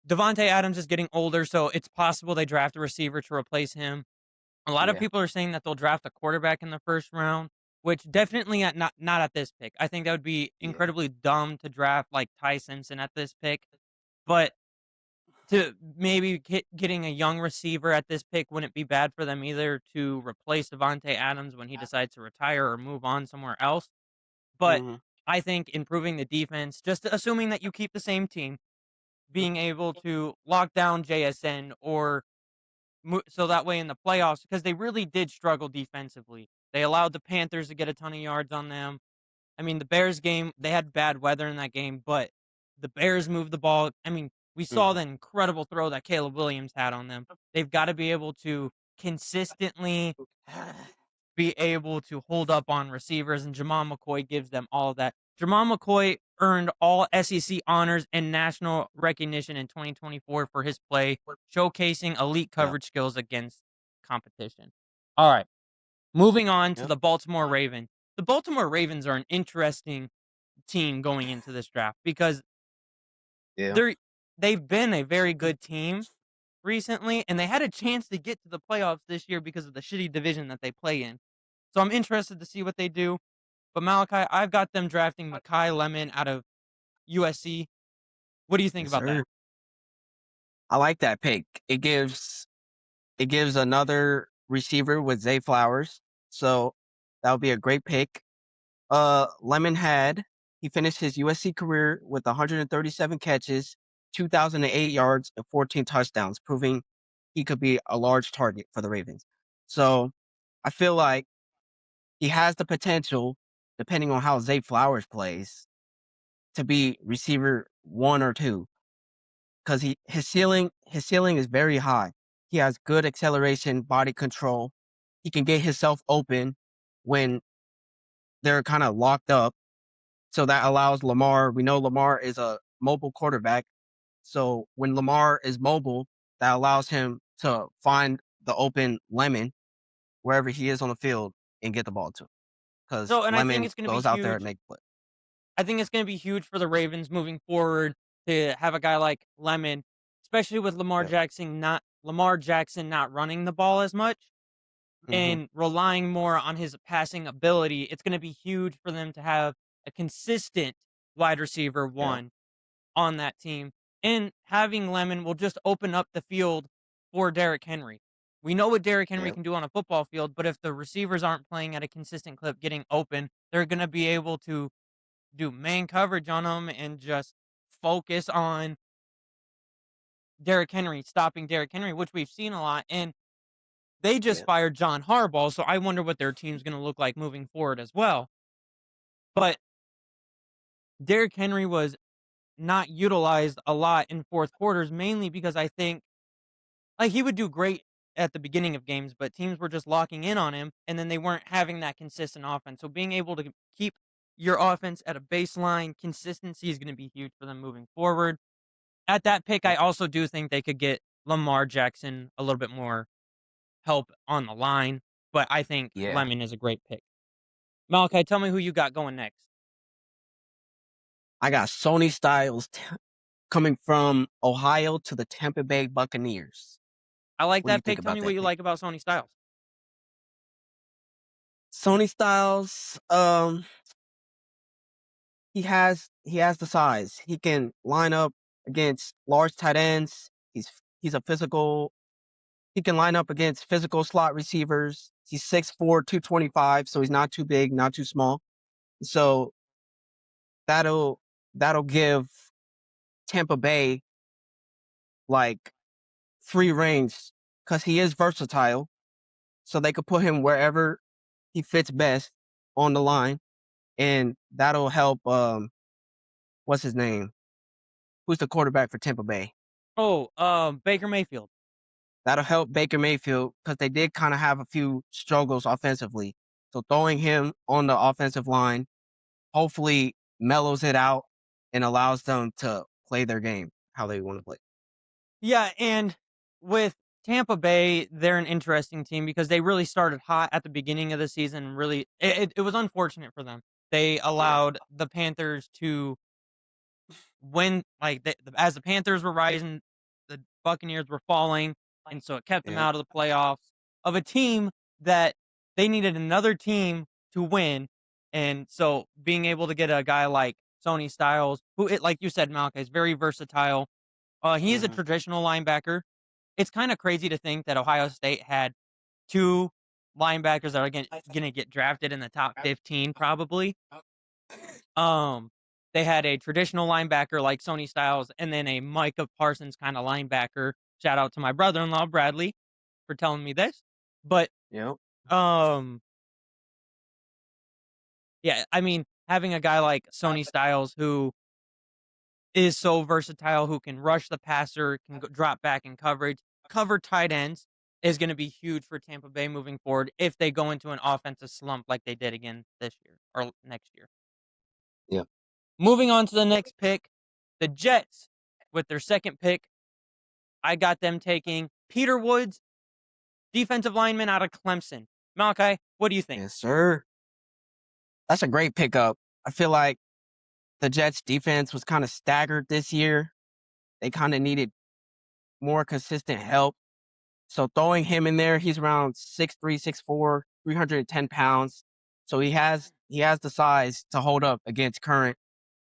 Devontae Adams is getting older, so it's possible they draft a receiver to replace him. A lot of Yeah. people are saying that they'll draft a quarterback in the first round, which definitely at not at this pick. I think that would be Yeah. incredibly dumb to draft like Ty Simpson at this pick. But to maybe getting a young receiver at this pick wouldn't be bad for them either to replace Devontae Adams when he decides to retire or move on somewhere else. But Mhm. I think improving the defense, just assuming that you keep the same team, being able to lock down JSN or so that way in the playoffs, because they really did struggle defensively. They allowed the Panthers to get a ton of yards on them. I mean, the Bears game, they had bad weather in that game, but the Bears moved the ball. I mean, we saw Mhm. the incredible throw that Caleb Williams had on them. They've got to be able to consistently be able to hold up on receivers, and Jamal McCoy gives them all of that. Jamal McCoy earned all SEC honors and national recognition in 2024 for his play, showcasing elite Yep. coverage skills against competition. All right, moving on to Yep. the Baltimore Ravens. The Baltimore Ravens are an interesting team going into this draft because Yeah. they're they've been a very good team recently, and they had a chance to get to the playoffs this year because of the shitty division that they play in. So I'm interested to see what they do. But Malachi, I've got them drafting Makai Lemon out of USC. What do you think Yes, about that? sir. I like that pick. It gives another receiver with Zay Flowers. So that would be a great pick. Lemon had he finished his USC career with 137 catches, 2,008 yards, and 14 touchdowns, proving he could be a large target for the Ravens. So I feel like he has the potential, depending on how Zay Flowers plays, to be receiver one or two. Because his ceiling is very high. He has good acceleration, body control. He can get himself open when they're kind of locked up. So that allows Lamar. We know Lamar is a mobile quarterback. So when Lamar is mobile, that allows him to find the open Lemon wherever he is on the field and get the ball to him. Because So, and I think Lemon it's going to be goes out there and huge. make plays. I think it's going to be huge for the Ravens moving forward to have a guy like Lemon, especially with Yep. Lamar Jackson not running the ball as much Hmm. and relying more on his passing ability. It's going to be huge for them to have a consistent wide receiver Yep. one on that team. And having Lemon will just open up the field for Derrick Henry. We know what Derrick Henry Yep. can do on a football field, but if the receivers aren't playing at a consistent clip, getting open, they're going to be able to do man coverage on him and just focus on Derrick Henry, stopping Derrick Henry, which we've seen a lot. And they just Yep. fired John Harbaugh, so I wonder what their team's going to look like moving forward as well. But Derrick Henry was not utilized a lot in fourth quarters, mainly because I think like he would do great at the beginning of games, but teams were just locking in on him, and then they weren't having that consistent offense. So being able to keep your offense at a baseline consistency is going to be huge for them moving forward. At that pick, I Yep. also do think they could get Lamar Jackson a little bit more help on the line, but I think Yeah. Lemon is a great pick. Malachi, tell me who you got going next. I got Sony Styles coming from Ohio to the Tampa Bay Buccaneers. I like What do you that think pick. Tell about me what that you pick? like about Sony Styles. Sony Styles, he has the size. He can line up against large tight ends. He's a physical. He can line up against physical slot receivers. He's 6'4", 225, so he's not too big, not too small. So that'll that'll give Tampa Bay like free range because he is versatile. So they could put him wherever he fits best on the line, and that'll help. What's his name? Who's the quarterback for Tampa Bay? Oh, Baker Mayfield. That'll help Baker Mayfield because they did kind of have a few struggles offensively. So throwing him on the offensive line hopefully mellows it out and allows them to play their game how they want to play. Yeah, and with Tampa Bay, they're an interesting team because they really started hot at the beginning of the season. And really, it was unfortunate for them. They Yeah. allowed the Panthers to win. Like as the Panthers were rising, the Buccaneers were falling, and so it kept them Yep. out of the playoffs of a team that they needed another team to win. And so being able to get a guy like Sony Styles, who, like you said, Malachi, is very versatile. He is a Mhm. traditional linebacker. It's kinda crazy to think that Ohio State had 2 linebackers that are gonna get drafted in the top 15 probably. Um, they had a traditional linebacker like Sony Styles and then a Micah Parsons kinda linebacker. Shout out to my brother-in-law, Bradley, for telling me this. But, Yep. um, yeah, I mean, having a guy like Sony Styles who is so versatile, who can rush the passer, can drop back in coverage, cover tight ends, is going to be huge for Tampa Bay moving forward if they go into an offensive slump like they did again this year or next year. Yep. Moving on to the next pick, the Jets with their second pick. I got them taking Peter Woods, defensive lineman out of Clemson. Malachi, what do you think? Yes, sir. That's a great pickup. I feel like the Jets defense was kind of staggered this year. They kind of needed more consistent help. So throwing him in there, he's around 6'3", 6'4", 310 pounds. So he has the size to hold up against current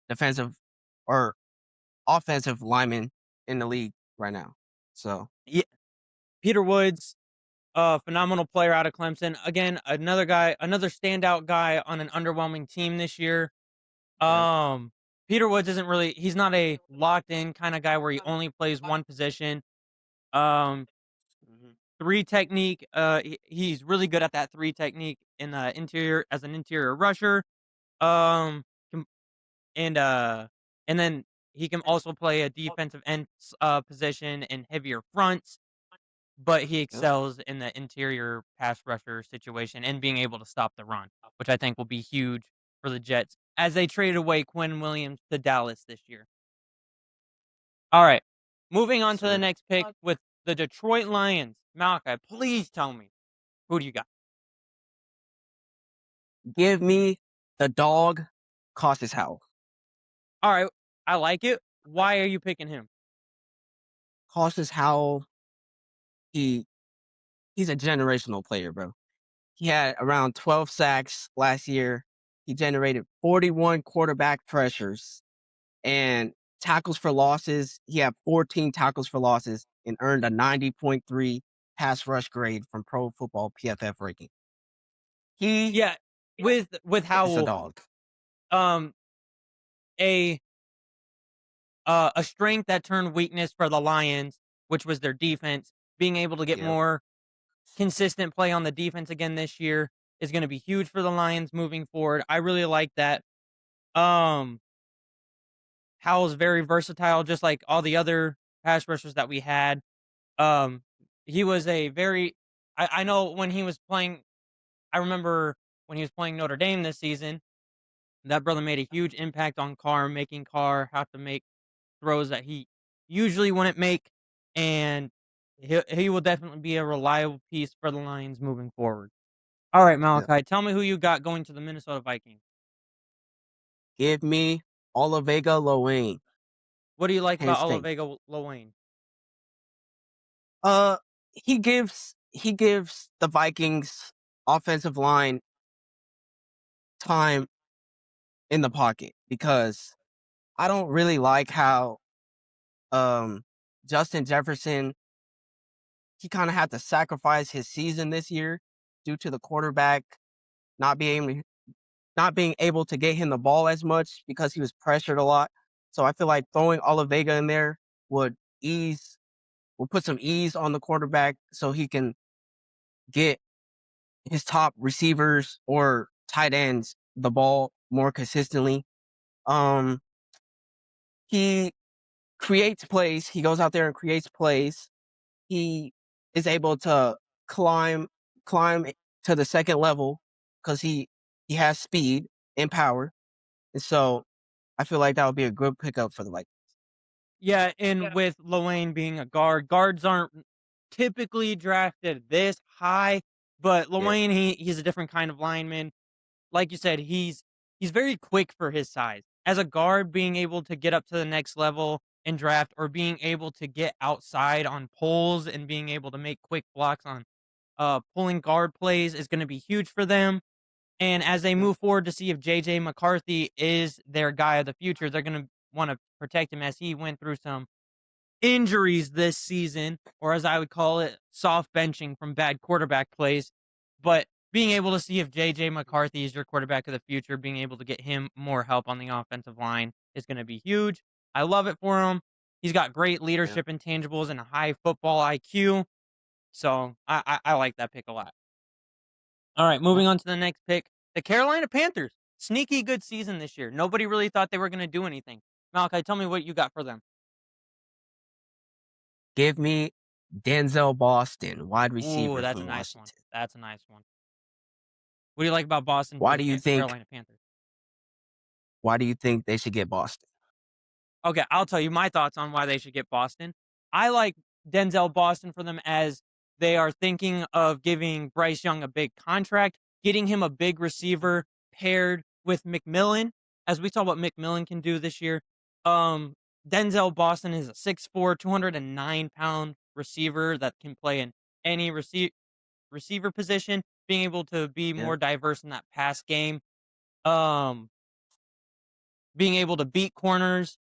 defensive or offensive linemen in the league right now. So Yeah, Peter Woods, phenomenal player out of Clemson. Again, another guy, another standout guy on an underwhelming team this year. yeah. Um, Peter Woods isn't really he's not a locked in kind of guy where he only plays one position. Um, Mhm. three technique, he's really good at that three technique in the interior as an interior rusher. Um, com- and and then he can also play a defensive end position in heavier fronts, but he Yep. excels in the interior pass rusher situation and being able to stop the run, which I think will be huge for the Jets as they traded away Quinn Williams to Dallas this year. All right. Moving on Yes, to the sir. next pick with the Detroit Lions. Malachi, please tell me, who do you got? Give me the dog, Cautious Howell. All right. I like it. Why are you picking him? Cautious Howell, he he's a generational player, bro. He had around 12 sacks last year. He generated 41 quarterback pressures and tackles for losses. He had 14 tackles for losses and earned a 90.3 pass rush grade from Pro Football PFF ranking. He Yeah, with is a Howell, dog. um, a a strength that turned weakness for the Lions, which was their defense. Being able to get Yep. more consistent play on the defense again this year is going to be huge for the Lions moving forward. I really like that. Um, Howell's very versatile, just like all the other pass rushers that we had. Um, he was a very I know when he was playing I remember when he was playing Notre Dame this season, that brother made a huge impact on Carr, making Carr have to make throws that he usually wouldn't make, and he will definitely be a reliable piece for the Lions moving forward. All right, Yep. Malachi, tell me who you got going to the Minnesota Vikings. Give me Olavega Lowane. What do you like Penn about State. Olavega Lawayne? Uh, he gives the Vikings offensive line time in the pocket because I don't really like how um Justin Jefferson he kind of had to sacrifice his season this year due to the quarterback not being not being able to get him the ball as much because he was pressured a lot. So I feel like throwing Vega in there would ease will put some ease on the quarterback so he can get his top receivers or tight ends the ball more consistently. Um, he creates plays. He goes out there and creates plays. He is able to climb climb to the second level because he has speed and power. And so I feel like that would be a good pickup for the Vikings. Yeah, and with Lawayne being a guard, guards aren't typically drafted this high, but Yeah, Lawayne, he's a different kind of lineman. Like you said, he's very quick for his size. As a guard, being able to get up to the next level in draft or being able to get outside on pulls and being able to make quick blocks on pulling guard plays is going to be huge for them. And as they yeah, move forward to see if JJ McCarthy is their guy of the future, they're going to want to protect him as he went through some injuries this season, or as I would call it, soft benching from bad quarterback plays. But being able to see if JJ McCarthy is your quarterback of the future, being able to get him more help on the offensive line is going to be huge. I love it for him. He's got great yeah. leadership intangibles and a high football IQ. So I like that pick a lot. All right, Yeah. moving on to the next pick. The Carolina Panthers. Sneaky good season this year. Nobody really thought they were going to do anything. Malachi, tell me what you got for them. Give me Denzel Boston, wide Ooh, receiver that's a from nice one. Washington. That's a nice one. What do you like about Boston for Why the do you think Carolina Panthers? why do you think they should get Boston? Okay, I'll tell you my thoughts on why they should get Boston. I like Denzel Boston for them as they are thinking of giving Bryce Young a big contract, getting him a big receiver paired with McMillan, as we saw what McMillan can do this year. Um, Denzel Boston is a 6'4", 209-pound receiver that can play in any receiver position, being able to be Yeah, more diverse in that pass game. Um, being able to beat corners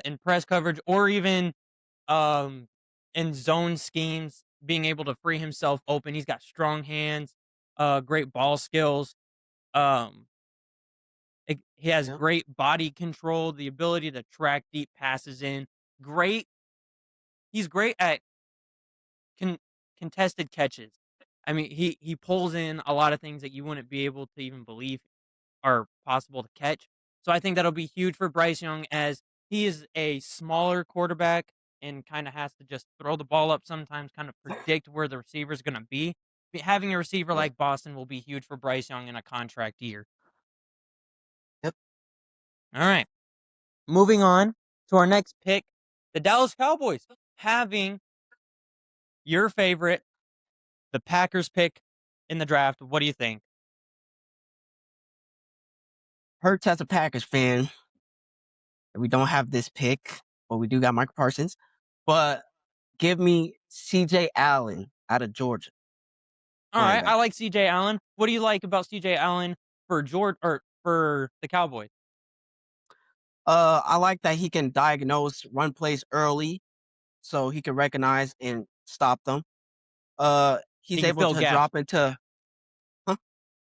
in press coverage or even um, in zone schemes, being able to free himself open. He's got strong hands, great ball skills. Um, he has yeah, great body control, the ability to track deep passes in. Great. He's great at con- contested catches. I mean, he pulls in a lot of things that you wouldn't be able to even believe are possible to catch. So I think that'll be huge for Bryce Young as he is a smaller quarterback and kind of has to just throw the ball up sometimes, kind of predict where the receiver is going to be. Having a receiver yeah. like Boston will be huge for Bryce Young in a contract year. Yep. All right. Moving on to our next pick, the Dallas Cowboys having your favorite, the Packers pick in the draft. What do you think? Hurts as a Packers fan that we don't have this pick, but we do got Michael Parsons. But give me CJ Allen out of Georgia, All right, I linebacker. like CJ Allen. What do you like about CJ Allen for George or for the Cowboys? I like that he can diagnose run plays early so he can recognize and stop them. He He's can able fill to gaps. drop into huh?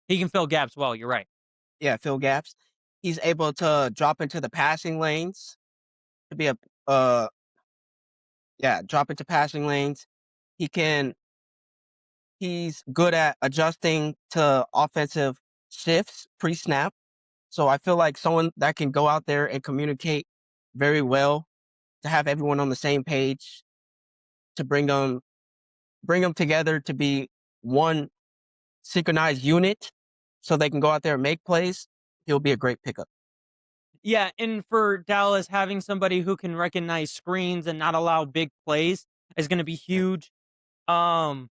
He can fill gaps well, you're right. Yeah, fill gaps. He's able to drop into the passing lanes to be a uh yeah, drop into passing lanes. He can he's good at adjusting to offensive shifts pre-snap. So I feel like someone that can go out there and communicate very well to have everyone on the same page to bring them together to be one synchronized unit so they can go out there and make plays. He'll be a great pickup. Yeah, and for Dallas, having somebody who can recognize screens and not allow big plays is gonna be Yeah, huge. Um,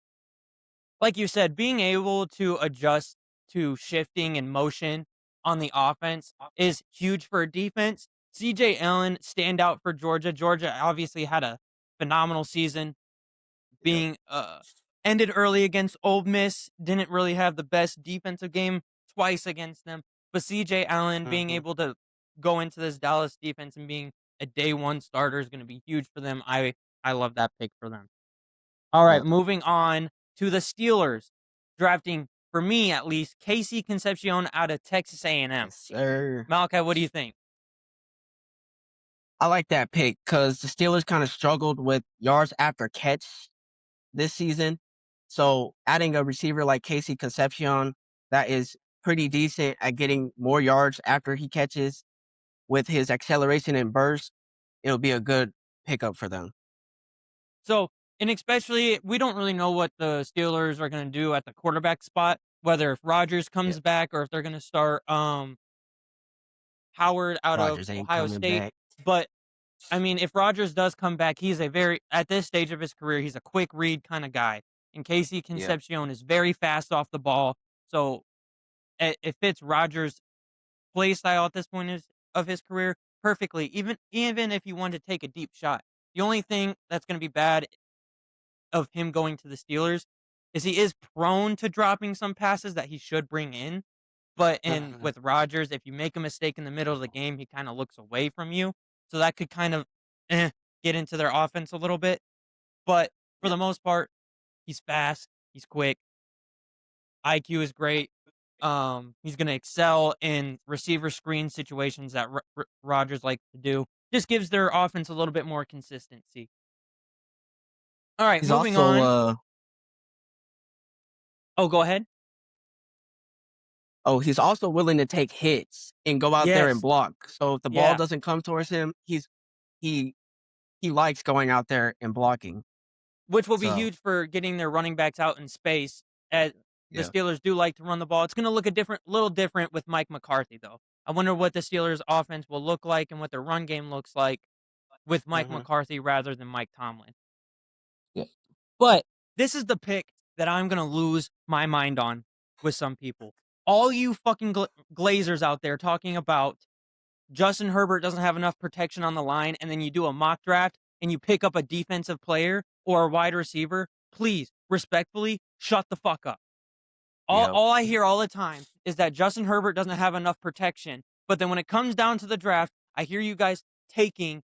like you said, being able to adjust to shifting and motion on the offense is huge for a defense. CJ Allen stand out for Georgia. Georgia obviously had a phenomenal season, Yep. being ended early against Ole Miss. Didn't really have the best defensive game twice against them, but CJ Allen being Mhm. able to go into this Dallas defense and being a day one starter is going to be huge for them. I love that pick for them. All right, Yep. moving on to the Steelers, drafting for me at least Casey Concepcion out of Texas A&M. Yes, sir. Malachi, what do you think? I like that pick because the Steelers kind of struggled with yards after catch this season. So adding a receiver like Casey Concepcion that is pretty decent at getting more yards after he catches with his acceleration and burst, it'll be a good pickup for them. So, and especially, we don't really know what the Steelers are going to do at the quarterback spot, whether if Rodgers Yeah. comes back or if they're going to start Howard out of Rodgers ain't Ohio coming State. back. But I mean, if Rodgers does come back, he's a very at this stage of his career, he's a quick read kind of guy. And Casey Yeah. Concepcion is very fast off the ball, so it fits Rodgers' play style at this point of his career perfectly. Even if you wanted to take a deep shot, the only thing that's going to be bad of him going to the Steelers is he is prone to dropping some passes that he should bring in. But in Mhm. with Rodgers, if you make a mistake in the middle of the game, he kind of looks away from you. So that could kind of eh, get into their offense a little bit. But for Yeah. the most part, he's fast, he's quick, IQ is great. He's going to excel in receiver screen situations that Rodgers likes to do. Just gives their offense a little bit more consistency. All right, He's moving also on. Oh, go ahead. he's also willing to take hits and go out there and Yes. block. So if the ball Yeah. doesn't come towards him, he he likes going out there and blocking. Which will be So, huge for getting their running backs out in space, as the yeah. Steelers do like to run the ball. It's gonna look a little different with Mike McCarthy, though. I wonder what the Steelers' offense will look like and what their run game looks like with Mike Mhm. McCarthy rather than Mike Tomlin. Yeah. But this is the pick that I'm gonna lose my mind on with some people. All you fucking Glazers out there talking about Justin Herbert doesn't have enough protection on the line, and then you do a mock draft and you pick up a defensive player or a wide receiver, please, respectfully, shut the fuck up. All, Yep. all I hear all the time is that Justin Herbert doesn't have enough protection. But then when it comes down to the draft, I hear you guys taking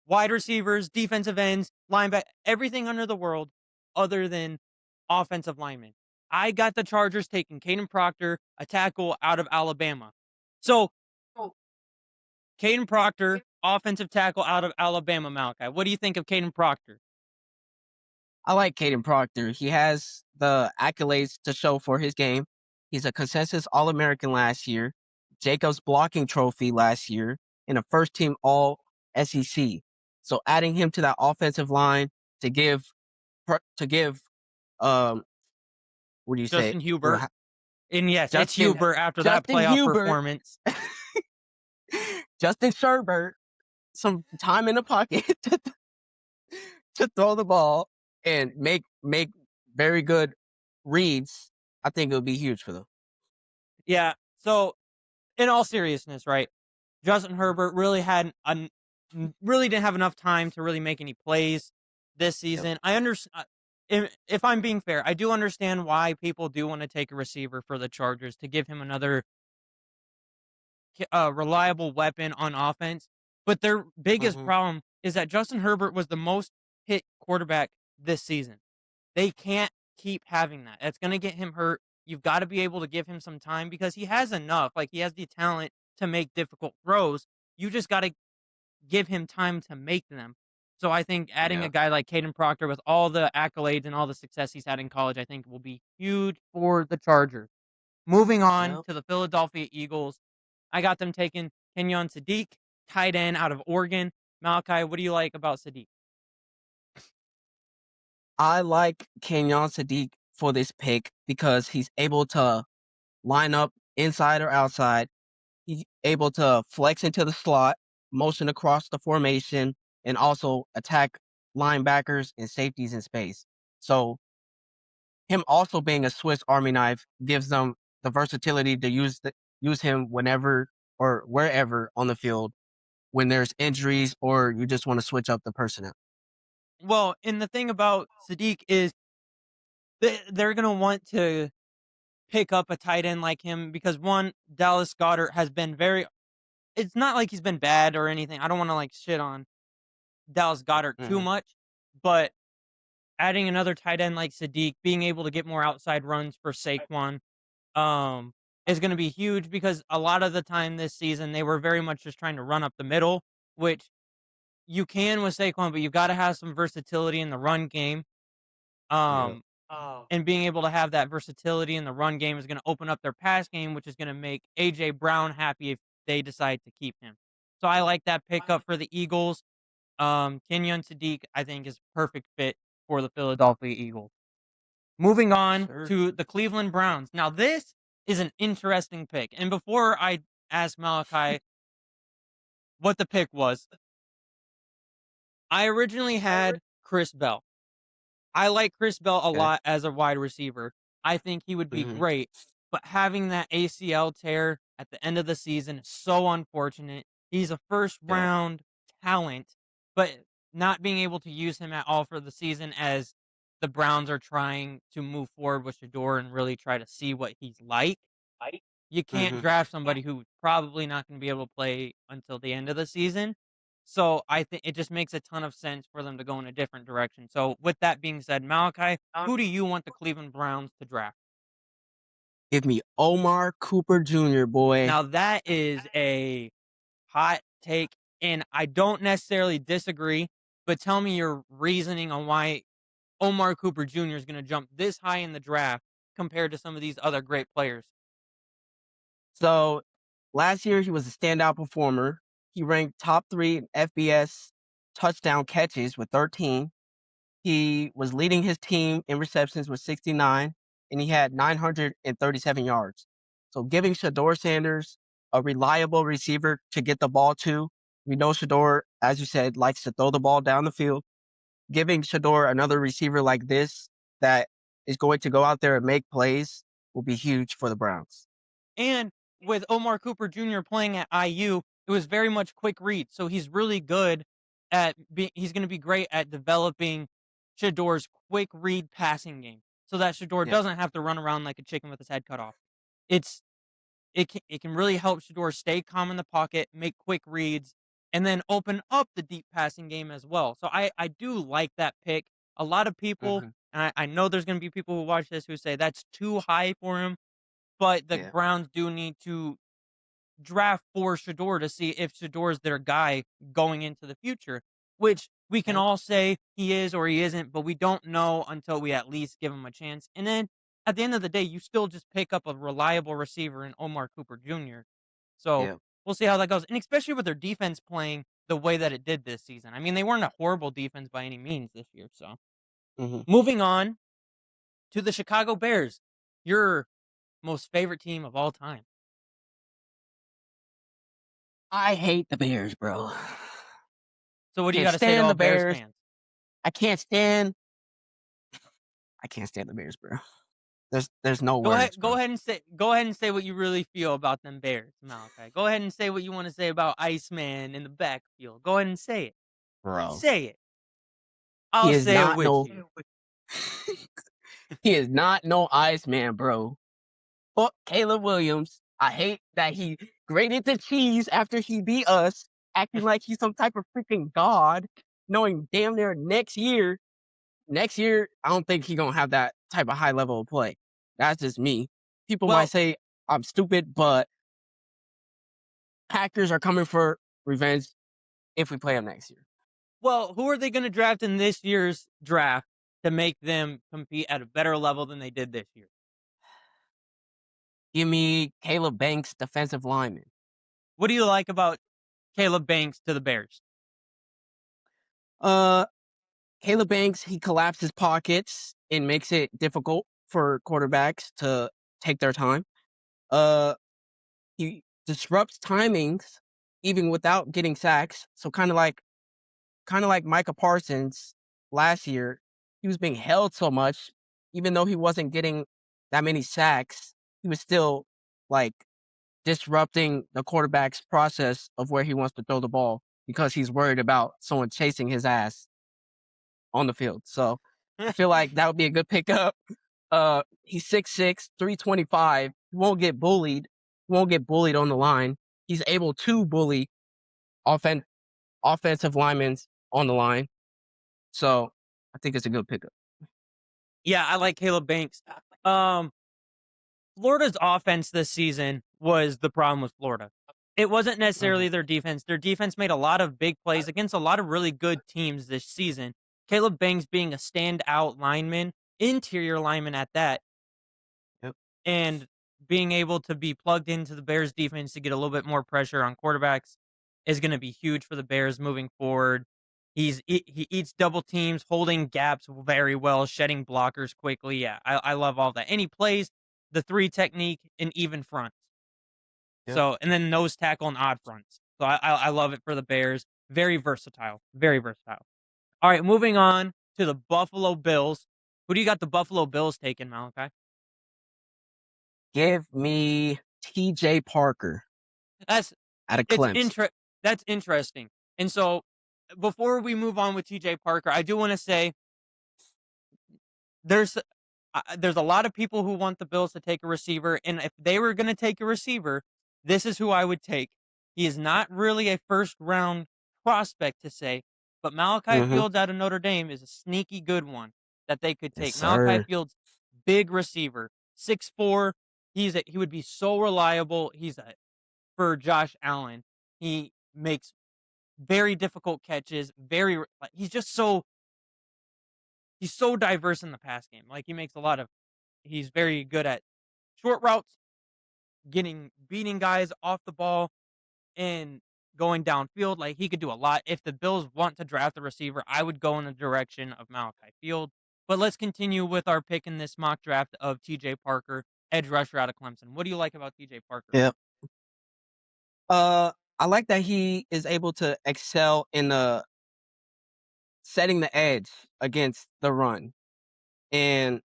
wide receivers, defensive ends, linebacker, everything under the world other than offensive linemen. I got the Chargers taking Caden Proctor, a tackle out of Alabama. So Caden Proctor, offensive tackle out of Alabama, Malachi. What do you think of Caden Proctor? I like Caden Proctor. He has the accolades to show for his game. He's a consensus All American last year, Jacobs blocking trophy last year, and a first team All SEC. So adding him to that offensive line to give um what do you say? Justin Hubert. And yes, it's Justin Hubert after that Justin playoff Hubert, performance. Justin Sherbert, some time in the pocket to throw the ball and make very good reads. I think it would be huge for them. Yeah. So, in all seriousness, right? Justin Herbert really didn't have enough time to really make any plays this Yep. season. I understand. If I'm being fair, I do understand why people do want to take a receiver for the Chargers to give him another reliable weapon on offense. But their biggest Mhm. problem is that Justin Herbert was the most hit quarterback this season. They can't keep having that. That's going to get him hurt. You've got to be able to give him some time because he has enough. Like he has the talent to make difficult throws. You just got to give him time to make them. So I think adding a Yeah. guy like Caden Proctor with all the accolades and all the success he's had in college, I think will be huge for the Chargers. Moving on Yep. to the Philadelphia Eagles, I got them taking Kenyon Sadiq, tight end out of Oregon. Malachi, what do you like about Sadiq? I like Kenyon Sadiq for this pick because he's able to line up inside or outside. He's able to flex into the slot, motion across the formation, and also attack linebackers and safeties in space. So him also being a Swiss Army knife gives them the versatility to use him whenever or wherever on the field when there's injuries or you just want to switch up the personnel. Well, and the thing about Sadiq is they're gonna want to pick up a tight end like him because one, Dallas Goddard has been very. It's not like he's been bad or anything. I don't want to like shit on Dallas Goddard too Mhm. much, but adding another tight end like Sadiq, being able to get more outside runs for Saquon, um, is going to be huge because a lot of the time this season they were very much just trying to run up the middle, which you can with Saquon, but you got to have some versatility in the run game. Yeah. Um, and being able to have that versatility in the run game is going to open up their pass game, which is going to make AJ Brown happy if they decide to keep him. So I like that pickup for the Eagles. Kenyon Sadiq, I think, is a perfect fit for the Philadelphia Eagles. Moving on Sure. to the Cleveland Browns. Now, this is an interesting pick. And before I ask Malachi what the pick was, I originally had Chris Bell. I like Chris Bell a Okay. lot as a wide receiver. I think he would be Mhm. great, but having that ACL tear at the end of the season is so unfortunate. He's a first Yeah. round talent, but not being able to use him at all for the season as the Browns are trying to move forward with Shador and really try to see what he's like. You can't Mhm. draft somebody who's probably not going to be able to play until the end of the season. So I think it just makes a ton of sense for them to go in a different direction. So with that being said, Malachi, who do you want the Cleveland Browns to draft? Give me Omar Cooper Jr., boy. Now that is a hot take, and I don't necessarily disagree, but tell me your reasoning on why Omar Cooper Jr. is going to jump this high in the draft compared to some of these other great players. So last year he was a standout performer. He ranked top 3 in FBS touchdown catches with 13. He was leading his team in receptions with 69, and he had 937 yards. So giving Shador Sanders a reliable receiver to get the ball to. We know Shador, as you said, likes to throw the ball down the field. Giving Shador another receiver like this that is going to go out there and make plays will be huge for the Browns. And with Omar Cooper Jr. playing at IU, it was very much quick read. So he's really good he's going to be great at developing Shador's quick read passing game so that Shador Yeah. doesn't have to run around like a chicken with his head cut off. It's it can really help Shador stay calm in the pocket, make quick reads, and then open up the deep passing game as well. So I do like that pick. A lot of people, Mhm. and I know there's going to be people who watch this who say that's too high for him, but the Yeah. Browns do need to draft for Shador to see if Shador's their guy going into the future, which we can Okay. all say he is or he isn't, but we don't know until we at least give him a chance. And then at the end of the day, you still just pick up a reliable receiver in Omar Cooper Jr. So Yeah. we'll see how that goes. And especially with their defense playing the way that it did this season. I mean, they weren't a horrible defense by any means this year. So Mhm. moving on to the Chicago Bears, your most favorite team of all time. I hate the Bears, bro. So what do you Can't got to say to stand all the Bears Bears. fans? I can't stand I can't stand the Bears, bro. There's no words, Go bro. ahead and say what you really feel about them Bears, Malachi. Go ahead and say what you want to say about Iceman in the backfield. Go ahead and say it. Bro. Say it. He I'll is say it not with no you. he is not no Iceman, bro. Fuck Caleb Williams. I hate that he grated the cheese after he beat us, acting like he's some type of freaking god, knowing damn near next year, I don't think he gonna have that type of high level of play. That's just me. People might Well, say I'm stupid, but Packers are coming for revenge if we play them next year. who are they going to draft in this year's draft to make them compete at a better level than they did this year? Give me Caleb Banks, defensive lineman. What do you like about Caleb Banks to the Bears? Uh, Caleb Banks, he collapses pockets and makes it difficult for quarterbacks to take their time. Uh, he disrupts timings even without getting sacks. So kind of like Micah Parsons last year, he was being held so much, even though he wasn't getting that many sacks, he was still like disrupting the quarterback's process of where he wants to throw the ball. because he's worried about someone chasing his ass on the field. So I feel like that would be a good pickup. He's 6'6", 325. He won't get bullied. Won't get bullied on the line. He's able to bully offen- offensive linemen on the line. So I think it's a good pickup. Yeah, I like Caleb Banks. Um, Florida's offense this season was the problem with Florida. It wasn't Mhm. necessarily their defense. Their defense made a lot of big plays against a lot of really good teams this season. Caleb Banks being a standout lineman, interior lineman at that, Yep. and being able to be plugged into the Bears defense to get a little bit more pressure on quarterbacks is going to be huge for the Bears moving forward. He eats double teams, holding gaps very well, shedding blockers quickly. Yeah, I love all that. And he plays the three technique in even fronts. Yep. So and then nose tackle and odd fronts. So I love it for the Bears. Very versatile. Very versatile. All right, moving on to the Buffalo Bills. Who do you got the Buffalo Bills taking, Malachi? Give me T.J. Parker That's out of it's Clemson. that's interesting. And so before we move on with TJ Parker, I do want to say there's there's a lot of people who want the Bills to take a receiver, and if they were going to take a receiver, this is who I would take. He is not really a first round prospect to say, but Malachi Mhm. Fields out of Notre Dame is a sneaky good one that they could Yes, take. Malachi sir. Fields, big receiver, 6'4". He would be so reliable. He's a for Josh Allen. He makes very difficult catches. He's just he's so diverse in the pass game. Like he makes a lot of. He's very good at short routes, beating guys off the ball, and going downfield. Like he could do a lot. If the Bills want to draft a receiver, I would go in the direction of Malachi Field. But let's continue with our pick in this mock draft of T.J. Parker, edge rusher out of Clemson. What do you like about T.J. Parker? Yep. I like that he is able to excel in the setting the edge against the run. And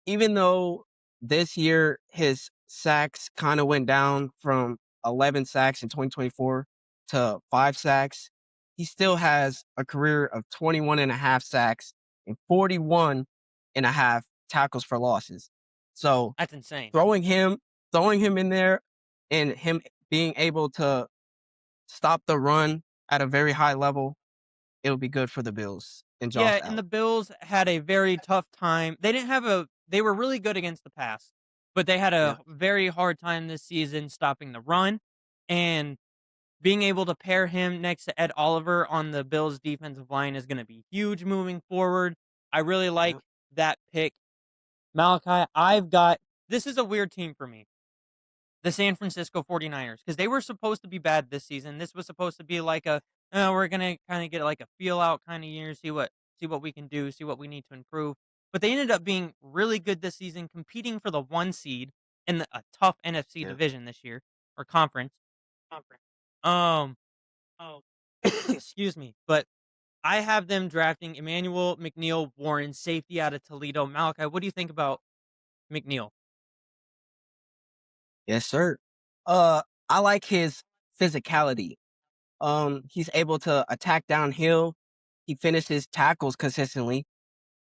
even though this year his sacks kind of went down from 11 sacks in 2024 to 5 sacks, he still has a career of 21 and a half sacks and 41 and a half tackles for losses. So That's insane. throwing him throwing him in there and him being able to stop the run at a very high level, it would be good for the Bills and Josh Yeah, and Allen. the Bills had a very tough time. They didn't have a they were really good against the pass, but they had Yeah, a very hard time this season stopping the run, and being able to pair him next to Ed Oliver on the Bills defensive line is gonna be huge moving forward. I really yeah, like that pick. Malachi, I've got this is a weird team for me. The San Francisco 49ers, because they were supposed to be bad this season. This was supposed to be like we're gonna kind of get like a feel out kind of year, see what we can do, see what we need to improve. But they ended up being really good this season, competing for the one seed in a tough NFC yeah. division this year or conference. Um, excuse me, but I have them drafting Emmanuel McNeil Warren, safety out of Toledo. Malachi, what do you think about McNeil? Yes, sir. Uh, I like his physicality. He's able to attack downhill. He finishes tackles consistently.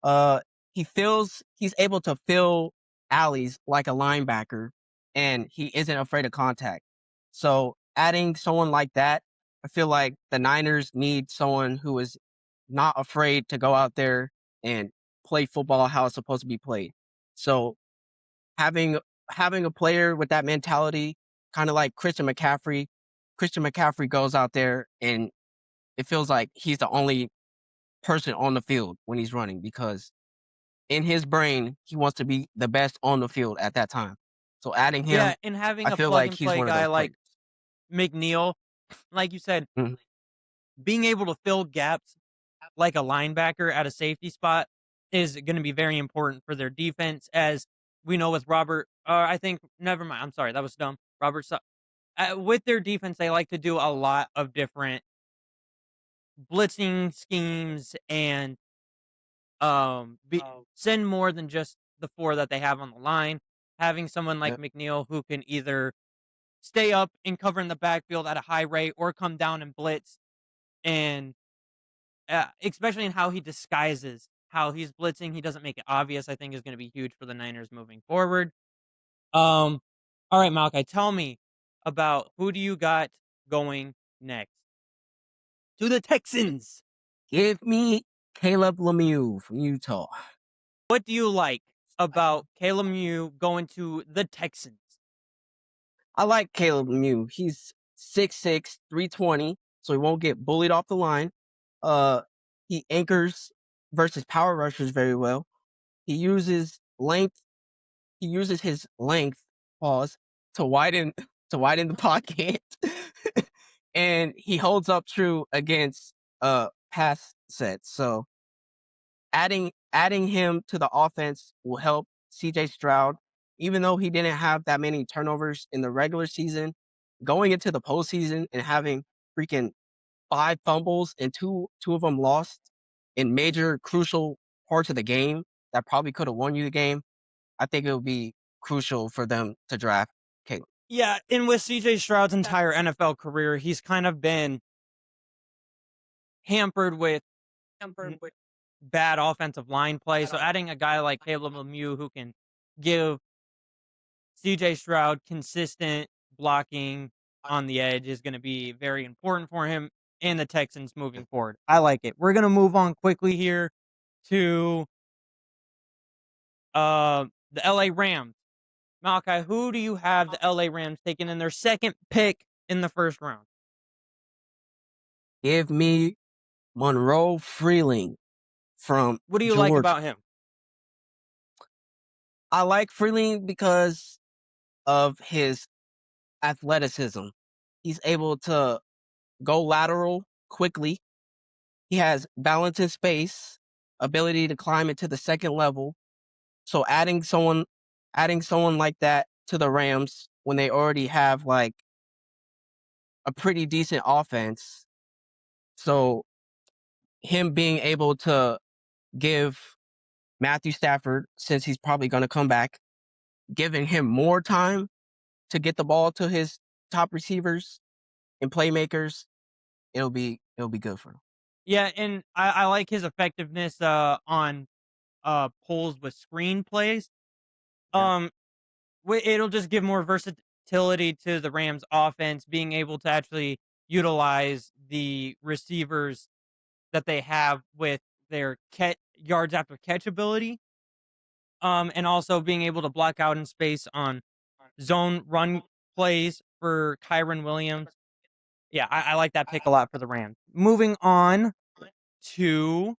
Uh, he's able to fill alleys like a linebacker, and he isn't afraid of contact. So adding someone like that, I feel like the Niners need someone who is not afraid to go out there and play football how it's supposed to be played. So having having a player with that mentality, kind of like Christian McCaffrey. Christian McCaffrey goes out there and it feels like he's the only person on the field when he's running because in his brain he wants to be the best on the field at that time. So adding Yeah, him, and having I a feel plug like and he's play one of guy those like players. McNeil, like you said, Mhm. being able to fill gaps like a linebacker at a safety spot is going to be very important for their defense. As we know with Robert, I think, never mind. I'm sorry. That was dumb. With their defense, they like to do a lot of different blitzing schemes and send more than just the four that they have on the line. Having someone like Yep. McNeil who can either stay up and cover in the backfield at a high rate or come down and blitz and especially in how he disguises how he's blitzing. He doesn't make it obvious. I think is going to be huge for the Niners moving forward. Um, all right, Malachi, tell me about who do you got going next to the Texans? Give me Caleb Lemieux from Utah. What do you like about Caleb Mew going to the Texans? I like Caleb Lemieux. He's 6'6", 320, so he won't get bullied off the line. Uh, he anchors versus power rushers very well. He uses length. He uses his length, pause, to widen to widen the pocket, and he holds up true against pass sets. So adding him to the offense will help CJ Stroud, even though he didn't have that many turnovers in the regular season, going into the postseason and having freaking 5 fumbles and two of them lost in major crucial parts of the game that probably could have won you the game. I think it would be crucial for them to draft Caleb. Yeah, and with CJ Stroud's entire NFL career, he's kind of been hampered with n- bad offensive line play. So adding a guy like Caleb Lemieux who can give CJ Stroud consistent blocking on the edge is going to be very important for him and the Texans moving forward. I like it. We're going to move on quickly here to the LA Rams. Malachi, who do you have the LA Rams taking in their second pick in the first round? Give me Monroe Freeling from What do you like Georgia. about him? I like Freeling because of his athleticism. He's able to go lateral quickly. He has balance in space, ability to climb into the second level. So adding someone like that to the Rams when they already have like a pretty decent offense. So him being able to give Matthew Stafford, since he's probably going to come back, giving him more time to get the ball to his top receivers and playmakers, it'll be good for him. Yeah, and I like his effectiveness on pulls with screenplays. Yeah. Um, it'll just give more versatility to the Rams offense, being able to actually utilize the receivers that they have with their yards after catch ability. And also being able to block out in space on zone run plays for Kyron Williams. Yeah, I like that pick a lot for the Rams. Moving on to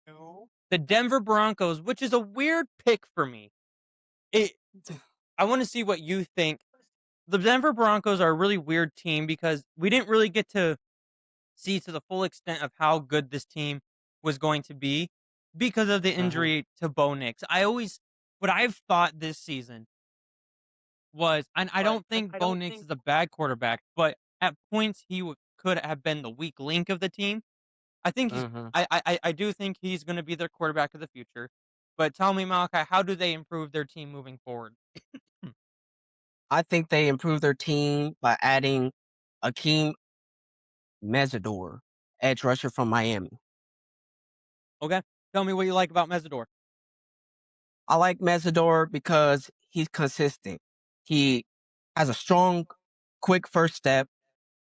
the Denver Broncos, which is a weird pick for me. It I want to see what you think. The Denver Broncos are a really weird team because we didn't really get to see to the full extent of how good this team was going to be because of the Mhm. injury to Bo Nix. What I've thought this season was, and I don't think Bo Nix is a bad quarterback, but at points he could have been the weak link of the team. I think he's, Mhm. I do think he's going to be their quarterback of the future. But tell me, Malachi, how do they improve their team moving forward? I think they improved their team by adding Akeem Mesidor, edge rusher from Miami. Okay, tell me what you like about Mesidor. I like Mesidor because he's consistent. He has a strong, quick first step,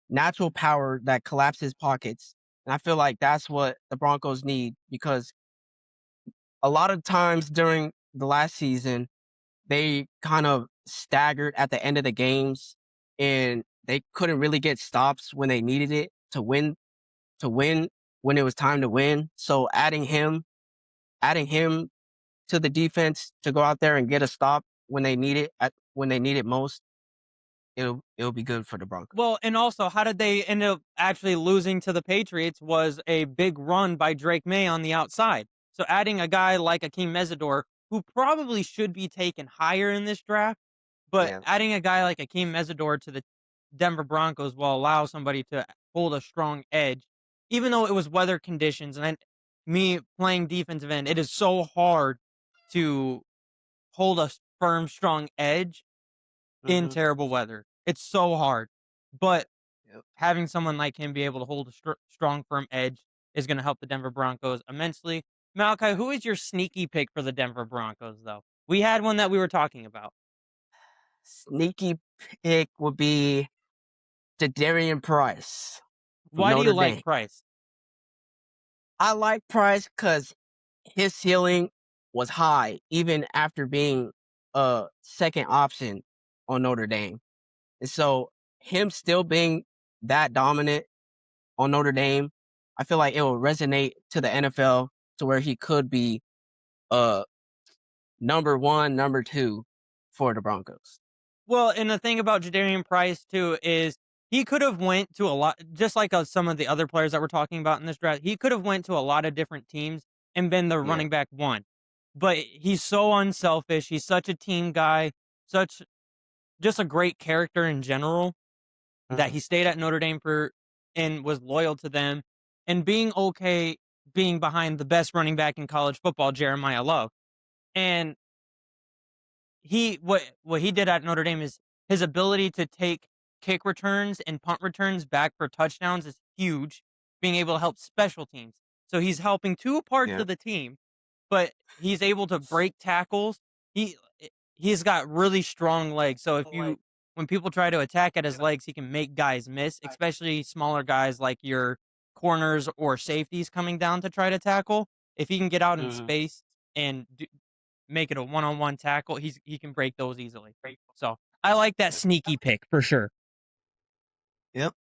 natural power that collapses pockets. And I feel like that's what the Broncos need because a lot of times during the last season, they kind of staggered at the end of the games and they couldn't really get stops when they needed it to win when it was time to win. So adding him to the defense to go out there and get a stop when they need it when they need it most, it'll be good for the Broncos. Well, and also, how did they end up actually losing to the Patriots was a big run by Drake May on the outside. So adding a guy like Akeem Mesidor, who probably should be taken higher in this draft, but Yeah. adding a guy like Akeem Mesidor to the Denver Broncos will allow somebody to hold a strong edge, even though it was weather conditions. And me playing defensive end, it is so hard to hold a firm, strong edge in Mhm. terrible weather. It's so hard. But Yep. having someone like him be able to hold a strong, firm edge is going to help the Denver Broncos immensely. Malachi, who is your sneaky pick for the Denver Broncos, though? We had one that we were talking about. Sneaky pick would be Darian Price from Why do you Notre like Dame. Price? I like Price because his ceiling was high, even after being a second option on Notre Dame. And so him still being that dominant on Notre Dame, I feel like it will resonate to the NFL to where he could be number one, number two for the Broncos. Well, and the thing about Jadarian Price too is he could have went to a lot, just like some of the other players that we're talking about in this draft. He could have went to a lot of different teams and been the Yeah. running back one. But he's so unselfish. He's such a team guy, such just a great character in general that he stayed at Notre Dame for and was loyal to them and being okay being behind the best running back in college football, Jeremiah Love. And what he did at Notre Dame is his ability to take kick returns and punt returns back for touchdowns is huge, being able to help special teams. So he's helping two parts Yeah. of the team, but he's able to break tackles. He he's got really strong legs. So if you when people try to attack at his legs, he can make guys miss, especially smaller guys like your corners or safeties coming down to try to tackle. If he can get out in Mhm. space and make it a one-on-one tackle, he can break those easily. So I like that sneaky pick for sure. Yep.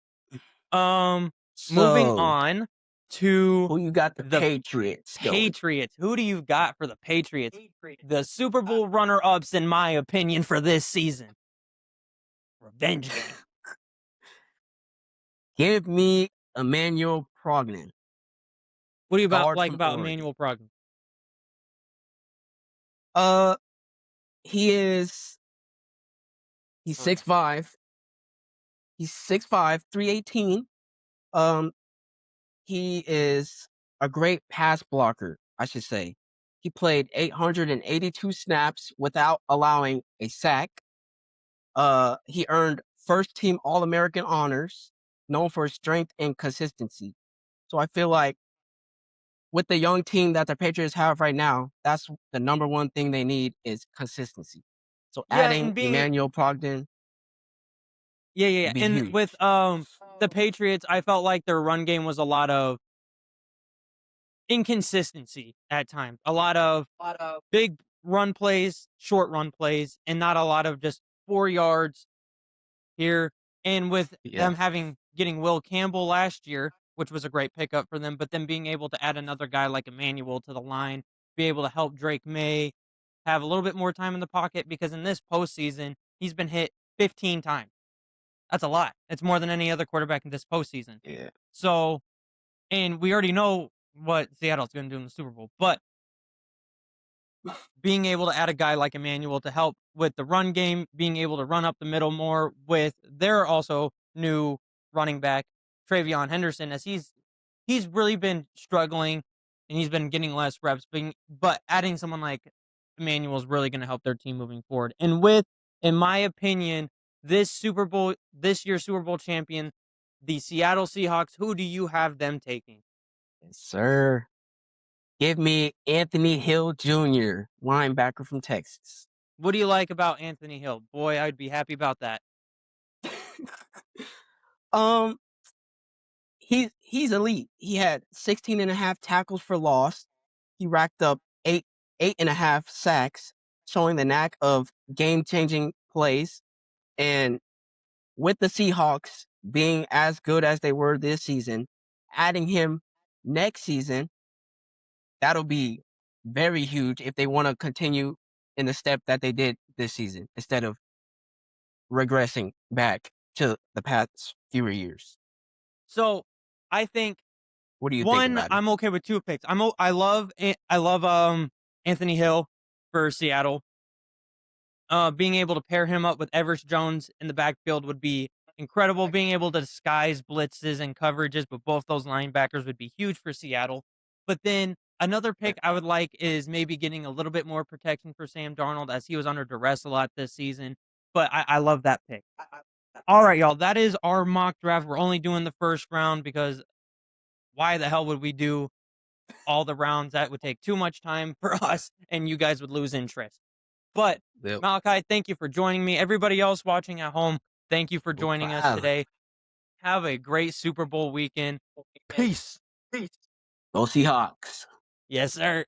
Um, moving So on to who you got the the Patriots going? Patriots. Who do you got for the Patriots? The Super Bowl runner-ups, in my opinion, for this season. Revenge game. Give me Emmanuel Prognon, What do you guard like from about Oregon. Emmanuel Prognon? Uh, he is he's 6'5". He's 6'5", 318. Um, he is a great pass blocker, I should say. He played 882 snaps without allowing a sack. He earned first team All-American honors, known for his strength and consistency. So I feel like with the young team that the Patriots have right now, that's the number one thing they need is consistency. So Yeah, adding and being Emmanuel Prognon yeah. would be And huge. with the Patriots, I felt like their run game was a lot of inconsistency at times. A lot of big run plays, short run plays, and not a lot of just 4 yards here. And with Yeah. them getting Will Campbell last year, which was a great pickup for them, but then being able to add another guy like Emmanuel to the line, be able to help Drake May have a little bit more time in the pocket because in this postseason, he's been hit 15 times. That's a lot. It's more than any other quarterback in this postseason. Yeah. So, and we already know what Seattle's going to do in the Super Bowl, but being able to add a guy like Emmanuel to help with the run game, being able to run up the middle more with their also new running back, Travion Henderson, as he's really been struggling and he's been getting less reps, but adding someone like Emmanuel is really going to help their team moving forward. And with, in my opinion, this year's Super Bowl champion, the Seattle Seahawks, who do you have them taking? Yes, sir. Give me Anthony Hill Jr., linebacker from Texas. What do you like about Anthony Hill? Boy, I'd be happy about that. um, he's elite. He had 16 and a half tackles for loss. He racked up eight and a half sacks, showing the knack of game-changing plays. And with the Seahawks being as good as they were this season, adding him next season, that'll be very huge if they want to continue in the step that they did this season instead of regressing back to the past fewer years. So, I think What do you think one, about it? I'm okay with 2 picks. I love Anthony Hill for Seattle. Being able to pair him up with Everest Jones in the backfield would be incredible. Being able to disguise blitzes and coverages, but both those linebackers would be huge for Seattle. But then another pick I would like is maybe getting a little bit more protection for Sam Darnold as he was under duress a lot this season. But I love that pick. All right, y'all. That is our mock draft. We're only doing the first round because why the hell would we do all the rounds? That would take too much time for us, and you guys would lose interest. But Yep. Malachi, thank you for joining me. Everybody else watching at home, thank you for No joining us problem. today. Have a great Super Bowl weekend. Peace. Go Seahawks. Yes, sir.